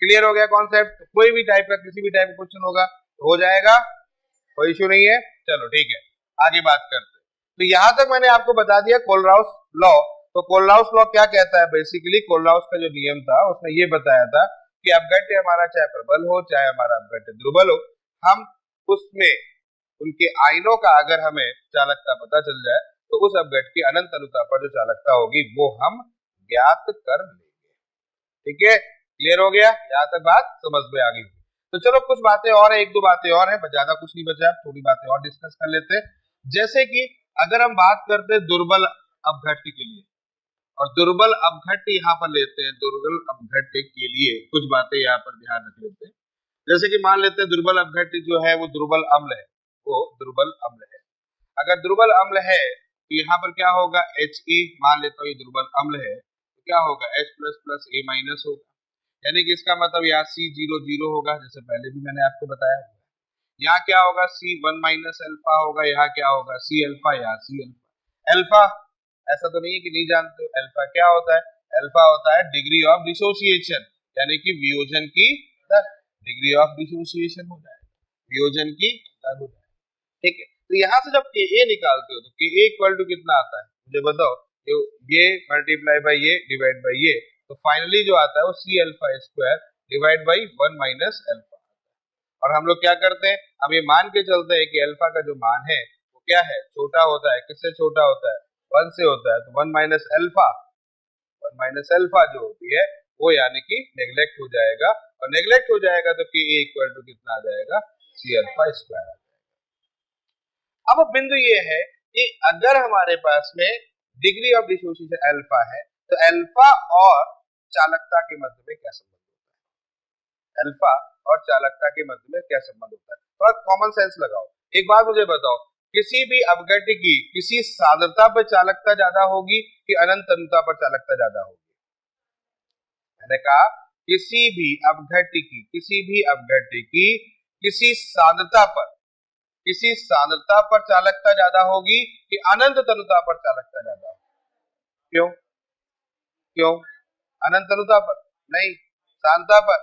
क्लियर हो गया कॉन्सेप्ट? कोई भी टाइप का किसी भी टाइप का क्वेश्चन होगा तो हो जाएगा, कोई इश्यू नहीं है। चलो ठीक है, आगे बात करते हैं। तो यहां तक मैंने आपको बता दिया कोलराउस लॉ। तो कोलराउस लॉ क्या कहता है? बेसिकली कोलराउस का जो नियम था उसने ये बताया था कि अपघट्य हमारा चाहे प्रबल हो चाहे हमारा अपघट्य दुर्बल हो, हम उसमें उनके आयनों का अगर हमें चालकता पता चल जाए तो उस अपघट्य की अनंत अनुता पर जो चालकता होगी वो हम ज्ञात कर लेंगे। ठीक है, क्लियर हो गया? यहाँ तक बात समझ में आ गई। तो चलो कुछ बातें और है, एक दो बातें और है, ज्यादा कुछ नहीं बचा, थोड़ी बातें और डिस्कस कर लेते हैं। जैसे कि अगर हम बात करते हैं दुर्बल अपघट्य के लिए, और दुर्बल अपघट्य यहाँ पर लेते हैं, दुर्बल अपघट्य के लिए कुछ बातें यहाँ पर ध्यान रख लेते हैं। जैसे कि मान लेते हैं दुर्बल अपघट्य जो है वो दुर्बल अम्ल है, वो दुर्बल अम्ल है। अगर दुर्बल अम्ल है तो यहाँ पर क्या होगा, He, मान लेता हूँ ये दुर्बल अम्ल है, तो क्या होगा H plus plus A minus होगा, यानी कि इसका मतलब यहाँ C0 होगा, जैसे पहले भी मैंने आपको बताया। यहाँ क्या होगा, C1 माइनस अल्फा होगा, यहाँ क्या होगा C अल्फा, यहाँ C अल्फा। अल्फा ऐसा तो नहीं है कि नहीं जानते हो, अल्फा क्या होता है, अल्फा होता है डिग्री ऑफ डिसोसिएशन, यानी कि वियोजन की दर, डिग्री ऑफ डिसोसिएशन हो जाएगा, वियोजन की दर हो जाएगा, ठीक है। तो यहाँ से जब Ka निकालते हो तो Ka इक्वल टू कितना आता है मुझे बताओ, ये मल्टीप्लाई बाय ये डिवाइड बाय ये, तो फाइनली जो आता है वो C alpha square divide by 1 minus alpha. और हम लोग क्या करते हैं, हम ये मान के चलते हैं कि अल्फा का जो मान है वो क्या है, छोटा होता है, किससे छोटा होता है, 1 से होता है, तो 1 माइनस अल्फा, 1 माइनस अल्फा जो होती है वो यानी कि नेग्लेक्ट हो जाएगा, और नेग्लेक्ट हो जाएगा तो Ka इक्वल टू कितना आ जाएगा, C अल्फा स्क्वायर। अब बिंदु ये है कि अगर हमारे पास में डिग्री ऑफ डिसोसिएशन अल्फा है, तो अल्फा और चालकता के मध्य में क्या संबंध होता है, अल्फा और चालकता के मध्य में क्या संबंध होता है, थोड़ा कॉमन सेंस लगाओ। एक बात मुझे बताओ, किसी भी अपघट्य की किसी सांद्रता पर चालकता ज्यादा होगी कि अनंत तनुता पर चालकता ज्यादा होगी? मैंने कहा किसी भी अपघट्य की, किसी भी अपघट्य की किसी सांद्रता पर, किसी सांद्रता पर चालकता ज्यादा होगी कि अनंत तनुता पर चालकता ज्यादा होगी? क्यों क्यों? अनंत तनुता पर नहीं, सांद्रता पर,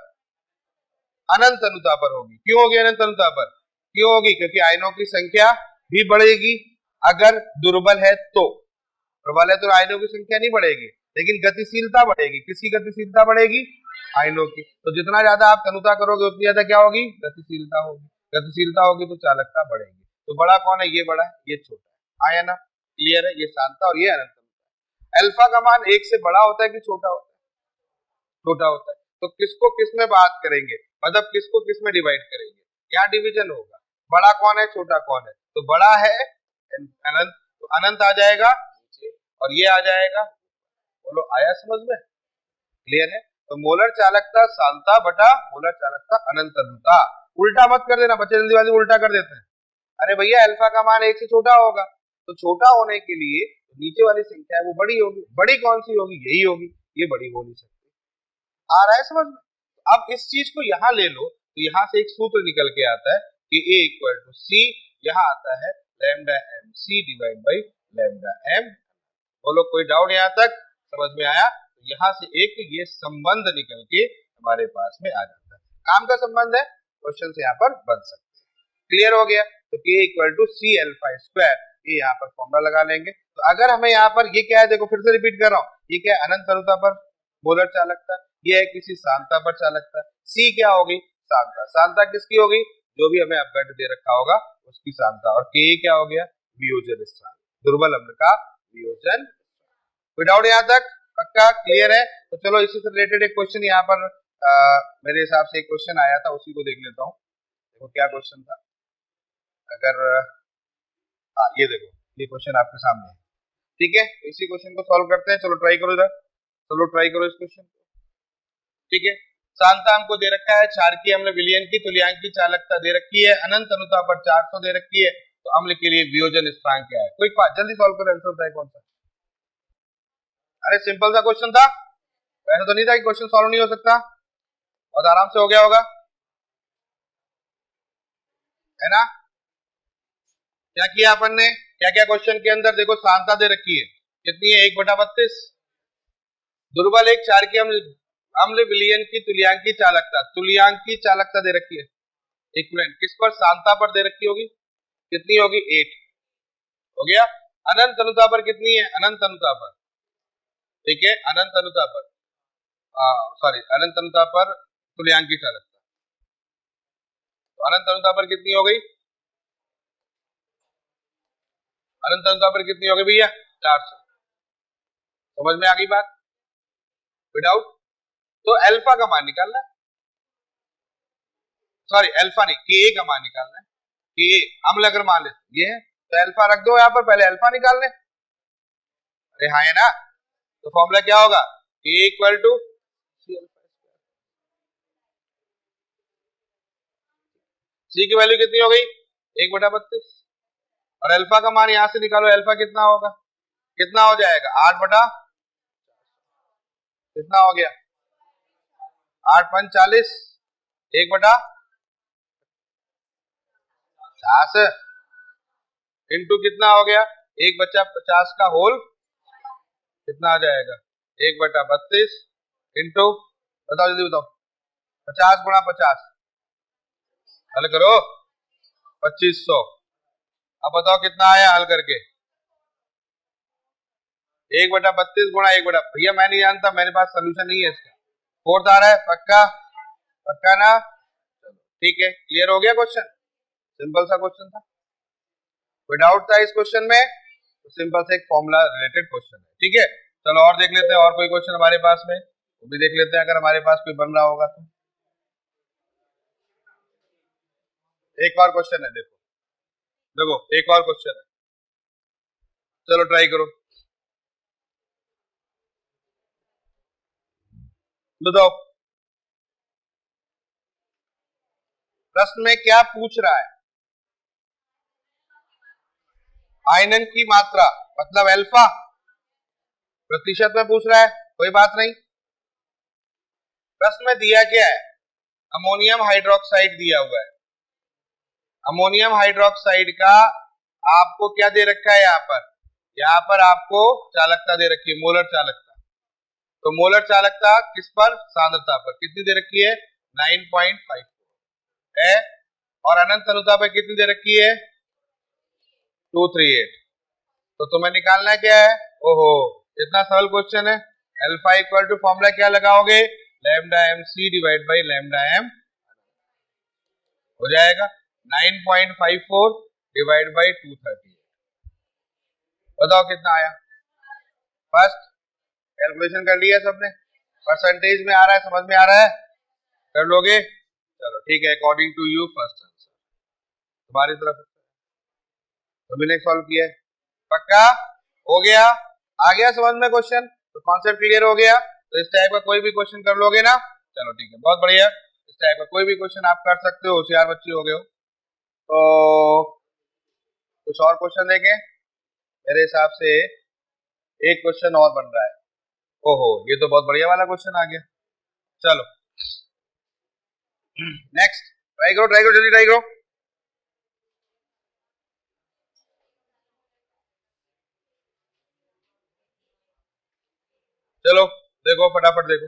अनंत तनुता पर होगी। क्यों होगी अनंत तनुता पर? क्यों होगी? क्योंकि आयनों की संख्या भी बढ़ेगी। अगर दुर्बल है तो, प्रबल है तो आयनों की संख्या नहीं बढ़ेगी, लेकिन गतिशीलता बढ़ेगी। किसकी गतिशीलता बढ़ेगी? आयनों की। तो जितना ज्यादा आप तनुता करोगे उतनी ज्यादा क्या होगी, गतिशीलता होगी। गतिशीलता होगी तो चालकता बढ़ेगी। तो बड़ा कौन है, ये बड़ा है, ये छोटा है। आया ना, क्लियर है, ये शांता और ये अनंत तनुता। अल्फा का मान 1 से बड़ा होता है कि छोटा होता है? छोटा होता है। तो किसको किस में बात करेंगे, मतलब किसको किस में डिवाइड करेंगे, क्या डिवीजन होगा, बड़ा कौन है छोटा कौन है? तो बड़ा है अनंत, तो अनंत आ जाएगा और ये आ जाएगा, बोलो आया समझ में, क्लियर है। तो मोलर चालकता सांता बटा मोलर चालकता अनंत तनुता। उल्टा मत कर देना बच्चे, जल्दी वाली उल्टा कर देते हैं। अरे भैया अल्फा का मान 1 से छोटा होगा, तो छोटा होने के लिए नीचे वाली संख्या है वो बड़ी होगी। बड़ी कौन सी होगी, यही होगी, ये बड़ी हो नहीं सकती। आ रहा है समझ में? अब इस चीज को यहाँ ले लो, तो यहाँ से एक सूत्र निकल के आता है कि A इक्वल टू सी, यहाँ आता है lambda M C divide by lambda M. बोलो कोई डाउट यहाँ तक समझ में आया? तो यहाँ से एक ये संबंध निकल के हमारे पास में आ जाता है, काम का संबंध है, क्वेश्चन से यहाँ पर बन सकते हैं। क्लियर हो गया? तो K equal to C alpha square, ये यहाँ पर फॉर्मूला लगा लेंगे। तो अगर हमें यहाँ पर ये क्या है, देखो फिर से रिपीट कर रहा हूँ, ये क्या है, अनंत तनुता पर मोलर चालकता, ये है किसी सांता पर चालकता। सी क्या होगी, सांता। सांता किसकी होगी, जो भी हमें अपघट्य दे रखा होगा उसकी सांता। और के क्या हो गया, वियोजन स्थान, दुर्बल अम्ल का वियोजन। कोई डाउट यहाँ तक? पक्का क्लियर है? तो चलो इसी से रिलेटेड एक क्वेश्चन यहाँ पर मेरे हिसाब से एक क्वेश्चन आया था, उसी को देख लेता हूँ। देखो क्या क्वेश्चन था, अगर ये देखो ये क्वेश्चन आपके सामने है, ठीक है। इसी क्वेश्चन को सॉल्व करते हैं, चलो ट्राई करो इधर, चलो ट्राई करो इस क्वेश्चन को, ठीक है। सांता हमको दे रखा है, क्षारकीय अम्ल विलयन की तुल्यांकी चालकता दे रखी है, अनंत तनुता पर 400 दे रखी है, तो अम्ल के लिए वियोजन स्थान क्या है? कोई जल्दी सॉल्व करो, आंसर बताए कौन सा? अरे सिंपल सा क्वेश्चन था, ऐसा तो नहीं था कि क्वेश्चन सॉल्व नहीं हो सकता, और आराम से हो गया होगा, है ना। क्या किया अपन ने, क्या क्या क्वेश्चन के अंदर देखो, सांता दे रखी है कितनी है, 1/32। दुर्बल एक क्षारकीय अम्ल विलयन की तुल्यांकी चालकता, तुल्यांकी चालकता दे रखी है, इक्विवेलेंट किस पर, सांता पर दे रखी होगी, कितनी होगी, 8 हो गया। अनंत तनुता पर कितनी है, अनंत तनुता पर, ठीक है, अनंत तनुता पर, सॉरी अनंत तनुता पर तुल्यांकी चालकता, तो अनंत तनुता पर कितनी हो गई, अनंत तनुता पर कितनी हो गई भैया, 400। समझ में आ गई बात, विदाउट? तो अल्फा का मान निकालना, सॉरी अल्फा नहीं, के ए का मान निकालना है, के ए अम्ल अगर मान ले ये है तो अल्फा रख दो यहाँ पर, पहले अल्फा निकाल ले। अरे हाँ है ना, तो फॉर्मूला क्या होगा, के इक्वल टू सी की वैल्यू कितनी हो गई 1/32, और अल्फा का मान यहां से निकालो, अल्फा कितना होगा, कितना हो जाएगा 8 कितना हो गया 8 5 40, 1/50 इंटू कितना हो गया 1/50 का होल कितना आ जाएगा 1/32 इंटू, बताओ जल्दी बताओ, 50 गुणा 50, हल करो 2500। अब बताओ कितना आया हल करके, 1/32 गुणा 1 भैया मैं नहीं जानता, मेरे पास सोल्यूशन नहीं है इसका, फोर्थ आ रहा है पक्का, पक्का ना, चलो ठीक है, क्लियर हो गया क्वेश्चन, सिंपल सा क्वेश्चन था, कोई डाउट था इस क्वेश्चन में, तो सिंपल से एक फॉर्मूला रिलेटेड क्वेश्चन है, ठीक है। चलो और देख लेते हैं, और कोई क्वेश्चन हमारे पास में वो भी देख लेते हैं, अगर हमारे पास कोई बन रहा होगा तो। एक और क्वेश्चन है, देखो देखो एक और क्वेश्चन है, चलो ट्राई करो, बताओ प्रश्न में क्या पूछ रहा है, आयनन की मात्रा मतलब अल्फा प्रतिशत में पूछ रहा है, कोई बात नहीं। प्रश्न में दिया क्या है, अमोनियम हाइड्रोक्साइड दिया हुआ है, अमोनियम हाइड्रोक्साइड का आपको क्या दे रखा है, यहाँ पर आपको चालकता दे रखी है, मोलर चालकता, तो मोलर चालकता किस पर, सांद्रता पर कितनी दे रखी है 9.5 है, और अनंत अनुता पर कितनी दे रखी है 238, तो तुम्हें निकालना क्या है, ओहो इतना सरल क्वेश्चन है, अल्फा इक्वल टू फॉर्मूला क्या लगाओगे, lambda M C divide by lambda M, हो जाएगा 9.54 डिवाइड बाई 238, बताओ कितना आया, फर्स्ट कैलकुलेशन कर लिया सबने, परसेंटेज में आ रहा है, समझ में आ रहा है, कर लोगे, चलो ठीक है, according to you first answer तुम्हारी तरफ, सभी ने सॉल्व किया है, पक्का हो गया, आ गया समझ में क्वेश्चन, तो कॉन्सेप्ट क्लियर हो गया, तो इस टाइप का कोई भी क्वेश्चन कर लोगे ना, चलो ठीक है बहुत बढ़िया, इस टाइप का कोई भी क्वेश्चन आप कर सकते हो, होशियार बच्चे हो गए हो, तो कुछ और क्वेश्चन देखें, मेरे हिसाब से एक क्वेश्चन और बन रहा है, ओहो ये तो बहुत बढ़िया वाला क्वेश्चन आ गया, चलो नेक्स्ट ट्राई करो जल्दी ट्राई करो, चलो देखो फटाफट देखो,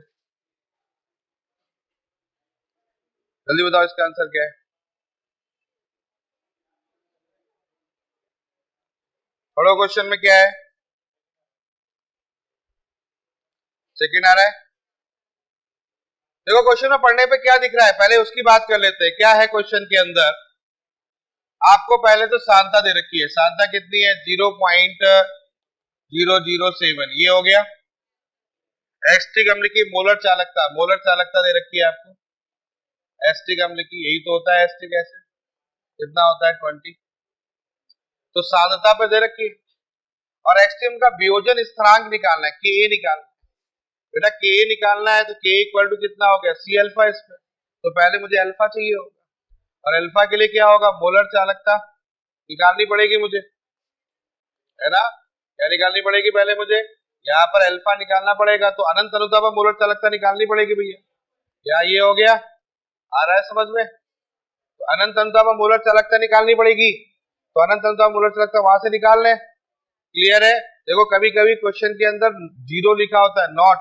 जल्दी बताओ इसका आंसर क्या है, पढ़ो क्वेश्चन में क्या है, सेकंड आ रहा है, देखो क्वेश्चन में पढ़ने पे क्या दिख रहा है, पहले उसकी बात कर लेते हैं, क्या है क्वेश्चन के अंदर, आपको पहले तो सांद्रता दे रखी है, सांद्रता कितनी है 0.007, ये हो गया, एसिटिक अम्ल की मोलर चालकता दे रखी है आपको, एसिटिक अम्ल की यही तो होता है एसिटिक एसिड, कितना होता है 20, तो सांद्रता पे दे रखी है, और एक्सट्रीम का वियोजन स्थिरांक निकालना है, के निकालना है, बेटा के निकालना है, तो के इक्वल टू कितना हो गया सी अल्फा इसमें, तो पहले मुझे अल्फा चाहिए होगा, और अल्फा के लिए क्या होगा मोलर चालकता निकालनी पड़ेगी मुझे, है ना, क्या निकालनी पड़ेगी पहले मुझे, यहाँ पर अल्फा निकालना पड़ेगा, तो अनंत अनुता पर मोलर चालकता निकालनी पड़ेगी भैया, क्या ये हो गया, आ रहा है समझ में, तो अनंत अनुता पर मोलर चालकता निकालनी पड़ेगी, तो अनंत अनुता पर मोलर चालकता वहां से निकाल लें, क्लियर है, देखो कभी कभी क्वेश्चन के अंदर जीरो लिखा होता है, नॉट,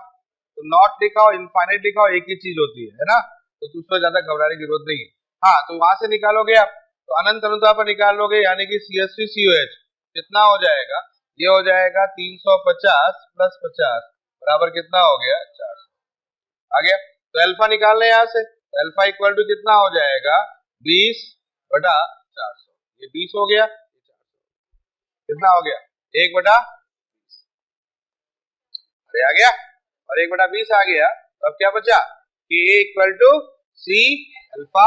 तो नॉट लिखा हो इनफाइनाइट लिखा हो एक ही चीज होती है ना, तो उसमें ज्यादा घबराने की जरूरत नहीं है, हाँ तो वहां से निकालोगे आप, तो अनंत अनुता पर निकाल लोगे, यानी कि CH3COH कितना हो जाएगा, ये हो जाएगा 350 प्लस 50 बराबर कितना हो गया 400, आ गया, तो अल्फा निकालना है यहाँ से, तो अल्फा इक्वल टू कितना हो जाएगा 20/400, ये 20 हो गया, कितना हो गया 1/, अरे आ गया, और 1/20 आ गया, तो अब क्या बचा, K equal to C alpha,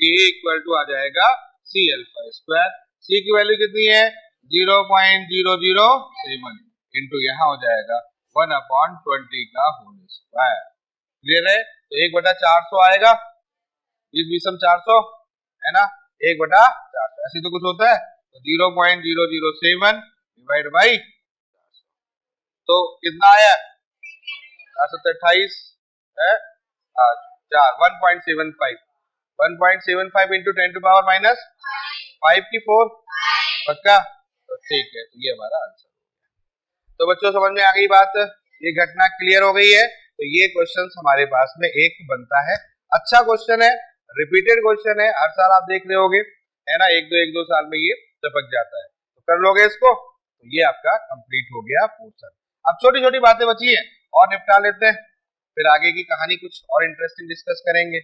K equal to आ जाएगा C अल्फा स्क्वायर। C की वैल्यू कितनी है 0.007 इंटू यहाँ हो जाएगा 1/20 का होल स्क्वायर। क्लियर है? तो 1/400 आएगा, 20 है ना, 1/400 ऐसे तो कुछ होता है। तो 0.007 डिवाइड बाई, तो कितना आया 428 है 4 1.75 इंटू 10 टू पावर माइनस 5 की 4 पक्का। तो ठीक है, तो ये हमारा आंसर। तो बच्चों समझ में आ गई बात, ये घटना क्लियर हो गई है। तो ये क्वेश्चन हमारे पास में एक बनता है, अच्छा क्वेश्चन है, रिपीटेड क्वेश्चन है, हर साल आप देख रहे होगे है ना, एक दो साल में ये टपक जाता है। तो कर लोगे इसको, तो ये आपका कंप्लीट हो गया पोर्शन। अब छोटी छोटी बातें बची है और निपटा लेते हैं, फिर आगे की कहानी कुछ और इंटरेस्टिंग डिस्कस करेंगे।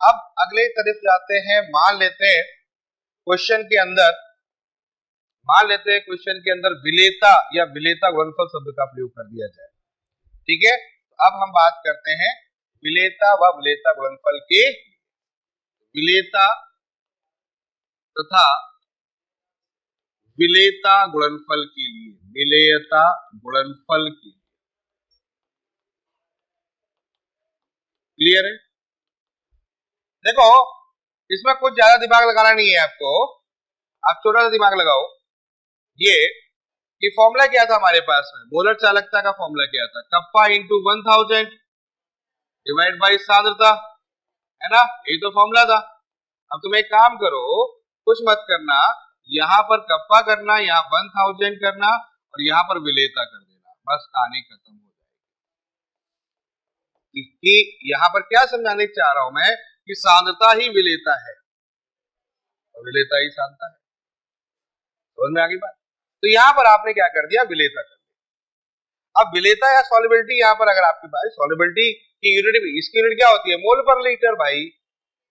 अब अगले तरफ जाते हैं, मान लेते हैं क्वेश्चन के अंदर विलेता या विलेता गुणनफल शब्द का प्रयोग कर दिया जाए। ठीक है, तो अब हम बात करते हैं विलेता व विलेता गुणनफल के, विलेता तथा विलेता गुणनफल के लिए, विलेयता गुणनफल के, क्लियर है? देखो इसमें कुछ ज्यादा दिमाग लगाना नहीं है आपको, आप छोटा सा दिमाग लगाओ। ये कि फॉर्मूला क्या था हमारे पास में, मोलर चालकता का फॉर्मूला क्या था, कप्पा इंटू 1000 डिवाइड बाई सांद्रता, है ना, यही तो फॉर्मूला था। अब तुम एक काम करो, कुछ मत करना, यहाँ पर कप्पा करना, यहाँ 1000 करना और यहाँ पर विलेता कर देना, बस कहानी खत्म हो जाएगी। कि यहाँ पर क्या समझाने चाह रहा हूं मैं कि सांद्रता ही विलेता है और विलेता ही सांद्रता है। समझ में आ गई बात? तो यहाँ पर आपने क्या कर दिया, विलेता कर दिया। अब विलेता या सॉल्युबिलिटी, यहाँ पर अगर आपके पास सॉल्युबिलिटी की यूनिट, इसकी यूनिट क्या होती है, मोल पर लीटर भाई,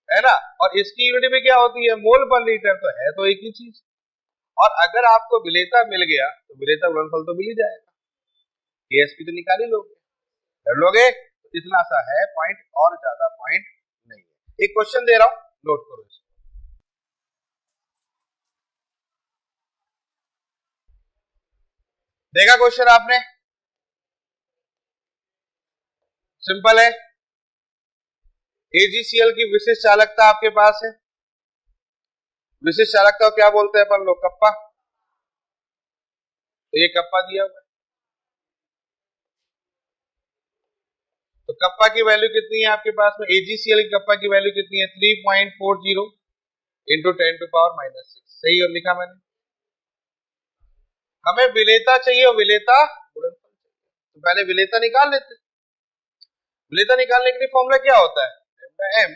है ना, और इसकी यूनिट में क्या होती है, मोल पर लीटर, तो है तो एक ही चीज। और अगर आपको विलेता मिल गया तो विलेता गुणनफल तो मिल ही जाएगा, केएसपी तो निकाल ही लोगे, कर लोगे। तो इतना सा है पॉइंट, और ज्यादा पॉइंट नहीं है। एक क्वेश्चन दे रहा हूं, नोट करो इसको। देखा क्वेश्चन आपने, सिंपल है। एजीसीएल की विशिष्ट चालकता आपके पास है, विशिष्ट चालकता क्या बोलते हैं अपन लोग, कप्पा। तो ये कप्पा दिया हुआ है, तो कप्पा की वैल्यू कितनी है आपके पास में, एजीसीएल की कप्पा की वैल्यू कितनी है 3.40 इंटू 10 टू पावर माइनस 6, सही और लिखा मैंने। हमें विलेता चाहिए और विलेता गुणनफल चाहिए, तो पहले विलेता निकाल लेते। विलेता निकालने के लिए फॉर्मूला क्या होता है, lambda M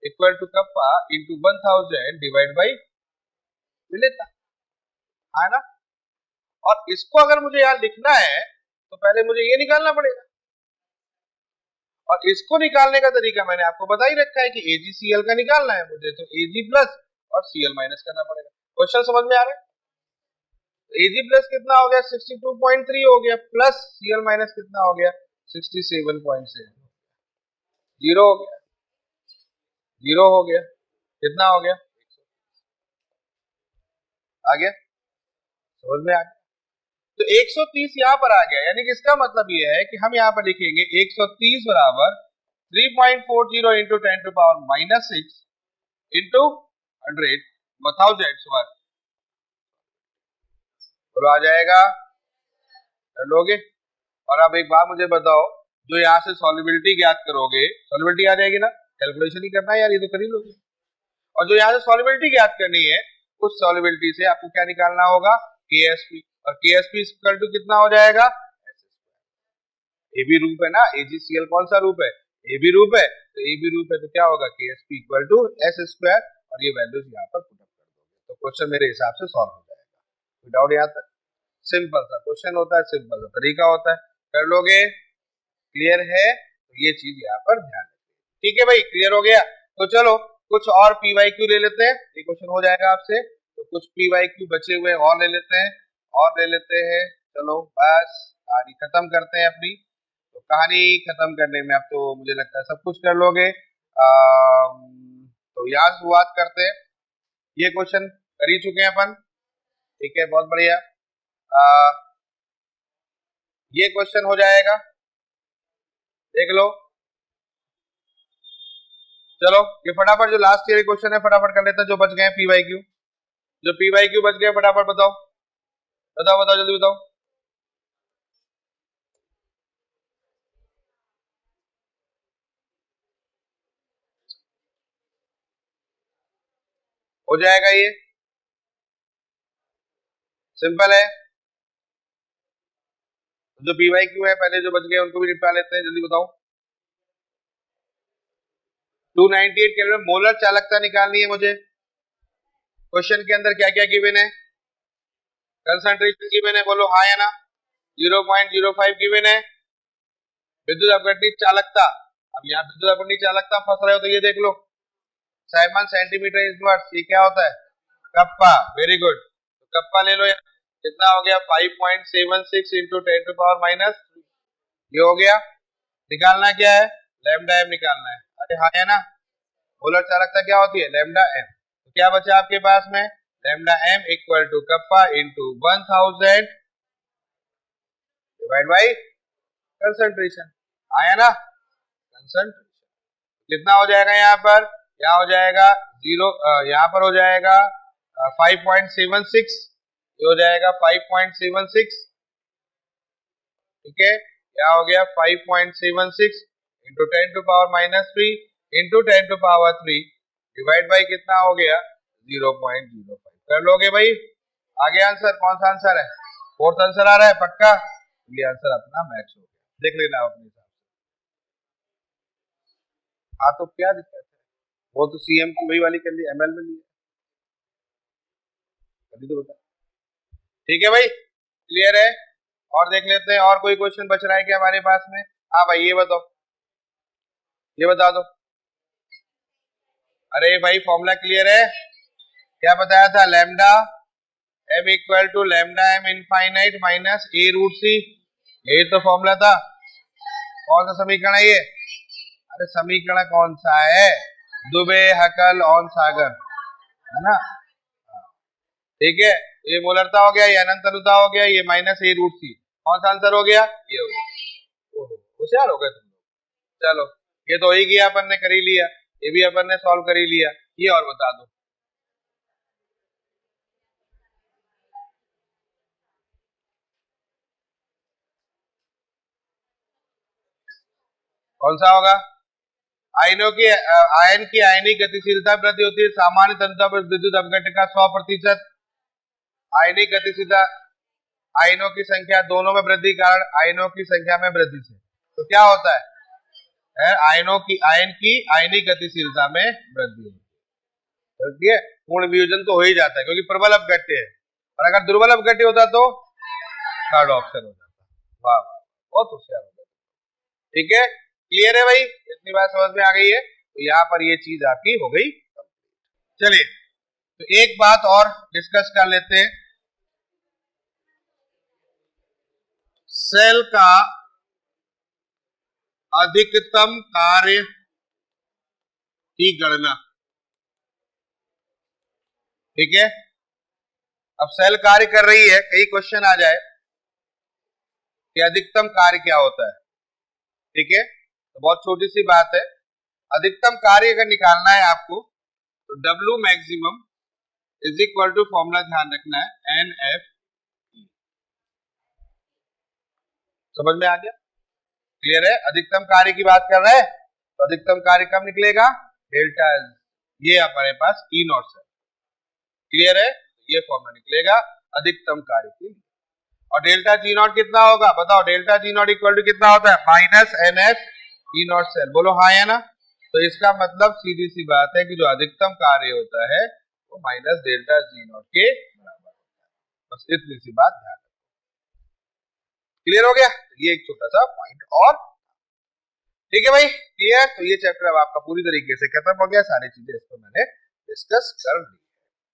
equal to kappa into 1000 divide by विलेता, है ना। और इसको अगर मुझे यहाँ लिखना है तो पहले मुझे ये निकालना पड़ेगा, और इसको निकालने का तरीका मैंने आपको बता ही रखा है कि एजीसीएल का निकालना है मुझे, तो एजी प्लस और सीएल माइनस करना पड़ेगा। क्वेश्चन समझ में आ रहा है? एजी प्लस कितना हो गया 62.3 हो गया, प्लस सीएल माइनस कितना हो गया 67.7, जीरो हो गया, जीरो हो गया, कितना हो गया, आ गया, समझ में आ गया। तो 130 यहाँ पर आ गया, यानी कि इसका मतलब ये है कि हम यहाँ पर लिखेंगे 130 बराबर 3.40 into 10 to power minus 6 into 1000 बोलो, आ जाएगा, कर लोगे। और अब एक बात मुझे बताओ, जो यहाँ से सॉल्युबिलिटी ज्ञात करोगे, सॉल्युबिलिटी आ जाएगी ना, कैलकुलेशन ही करना है यार, ये तो कर ही लोगे। और जो यहाँ से सॉल्युबिलिटी ज्ञात करनी है, उस सॉल्युबिलिटी से आपको क्या निकालना होगा, केएसपी, और केएसपी इक्वल टू कितना हो जाएगा, ए बी रूप है ना, एजीसीएल कौन सा रूप है, ए बी रूप है, तो ए बी रूप है तो क्या होगा, KSP equal to S square, और ये वैल्यूज यहाँ पर पुट अप कर दोगे, तो क्वेश्चन मेरे हिसाब से सॉल्व हो जाएगा। कोई डाउट यहाँ तक? सिंपल सा क्वेश्चन होता है, सिंपल सा तरीका होता है, कर लोगे। क्लियर है? तो ये चीज यहाँ पर ध्यान रखिए। ठीक है भाई, क्लियर हो गया। तो चलो कुछ और पीवाईक्यू ले लेते हैं, ये क्वेश्चन हो जाएगा आपसे। तो कुछ पीवाईक्यू बचे हुए और ले लेते हैं, और ले लेते हैं। चलो बस कहानी खत्म करते हैं अपनी। तो कहानी खत्म करने में अब तो मुझे लगता है सब कुछ कर लोगे। तो यहाँ से शुरुआत करते हैं। ये क्वेश्चन कर ही चुके हैं अपन, ठीक है, बहुत बढ़िया। ये क्वेश्चन हो जाएगा, देख लो। चलो ये फटाफट जो लास्ट ईयर क्वेश्चन है फटाफट कर लेते हैं, जो बच गए पी वाई क्यू, जो पी वाई क्यू बच गए फटाफट बताओ बताओ बताओ जल्दी बताओ। हो जाएगा, ये सिंपल है। जो पी वाई क्यू है पहले जो बच गए उनको भी निपटा लेते हैं, जल्दी बताओ। 298 केल्विन मोलर चालकता निकालनी है मुझे। क्वेश्चन के अंदर क्या क्या गिवन है? कंसंट्रेशन गिवन है, बोलो हाँ या ना। 0.05 गिवन है। विद्युत अपघटनी चालकता, अब यहाँ विद्युत अपघटनी चालकता फंस रहे हो तो ये देख लो, साइमन सेंटीमीटर इनवर्स, ये क्या होता है? कप्पा। वेरी गुड, तो कप्पा ले लो। कितना हो गया? 5.76 इंटू 10⁻⁻, ये हो गया। निकालना क्या है? लैम्डा एम निकालना है। अरे हाँ है ना, मोलर चालकता क्या होती है? Lambda M. तो क्या बचा आपके पास में? Lambda M equal to kappa into 1000 divide by concentration. आया ना कंसंट्रेशन। कितना हो जाएगा यहाँ पर? यहाँ हो जाएगा 0, यहाँ पर हो जाएगा 5.76, ये हो जाएगा 5.76, ठीक है। यहाँ हो गया 5.76 इंटू 10⁻³ इंटू 10⁻³ डिवाइड बाई कितना हो गया? 0.05। कर लोगे भाई? आगे आंसर कौन सा आंसर है? फोर्थ आंसर आ रहा है पक्का? ये आंसर अपना मैच हो गया, देख लेना अपने हिसाब से। हाँ तो क्या दिक्कत है, वो तो सीएम की वही वाली कर ली, एमएल में ली, अभी तो बता। ठीक है भाई, क्लियर है? और देख लेते हैं और कोई क्वेश्चन बच रहा है क्या हमारे पास में? हाँ भाई ये बताओ, ये बता दो। अरे भाई फॉर्मूला क्लियर है? क्या बताया था? Lambda M equal to lambda M infinite minus A root C, यही तो फॉर्मूला था। कौन सा समीकरण है ये? अरे समीकरण कौन सा है? दुबे हकल ऑन सागर, है ना? ठीक है, ये मोलरता हो गया, ये अनंत अनुता हो गया, ये माइनस ए रूट सी। कौन सा आंसर हो गया? ये हो गया। होशियार हो गए तुम लोग। चलो ये तो हो ही गया, अपन ने कर ही लिया, ये भी अपन ने सॉल्व कर ही लिया। ये और बता दो, कौन सा होगा? आयनों की आयन की आयनिक गतिशीलता वृद्धि होती है सामान्य तंत्र पर विद्युत अपघटन का 100%। आयनिक गतिशीलता, आयनों की संख्या दोनों में वृद्धि कारण आयनों की संख्या में वृद्धि से तो क्या होता है? आयनों की आयन की आयनिक गतिशीलता में वृद्धि होती है। पूर्ण वियोजन तो हो ही जाता है क्योंकि प्रबल अपघट्य है, और अगर दुर्बल अपघट्य होता तो थर्ड ऑप्शन हो जाता। वाह वाह, बहुत होशियार हो गया। ठीक है, क्लियर है भाई? इतनी बात समझ में आ गई है, तो यहाँ पर ये चीज आपकी हो गई। चलिए तो एक बात और डिस्कस कर लेते हैं, सेल का अधिकतम कार्य की गणना। ठीक है, अब सेल कार्य कर रही है, कई क्वेश्चन आ जाए कि अधिकतम कार्य क्या होता है। ठीक है, तो बहुत छोटी सी बात है, अधिकतम कार्य अगर निकालना है आपको तो W maximum is equal to, formula ध्यान रखना है, NF। समझ में आ गया? क्लियर है? अधिकतम कार्य की बात कर रहे हैं तो अधिकतम कार्य कब निकलेगा? डेल्टा, ये हमारे पास E नॉट से। क्लियर है? ये फॉर्मूला निकलेगा अधिकतम कार्य की। और डेल्टा जी नॉट कितना होगा बताओ? Delta G nought equal to कितना होता है? Minus NF E nought cell. बोलो हाँ या ना? तो इसका मतलब सीधी सी बात है कि जो अधिकतम कार्य होता है वो माइनस डेल्टा जी नॉट के बराबर होता है। बस इतनी सी बात ध्यान रखो। क्लियर हो गया? ये एक छोटा सा पॉइंट और। ठीक है भाई, क्लियर? तो ये चैप्टर अब आपका पूरी तरीके से खत्म हो गया, सारी चीजें इसको मैंने डिस्कस कर ली।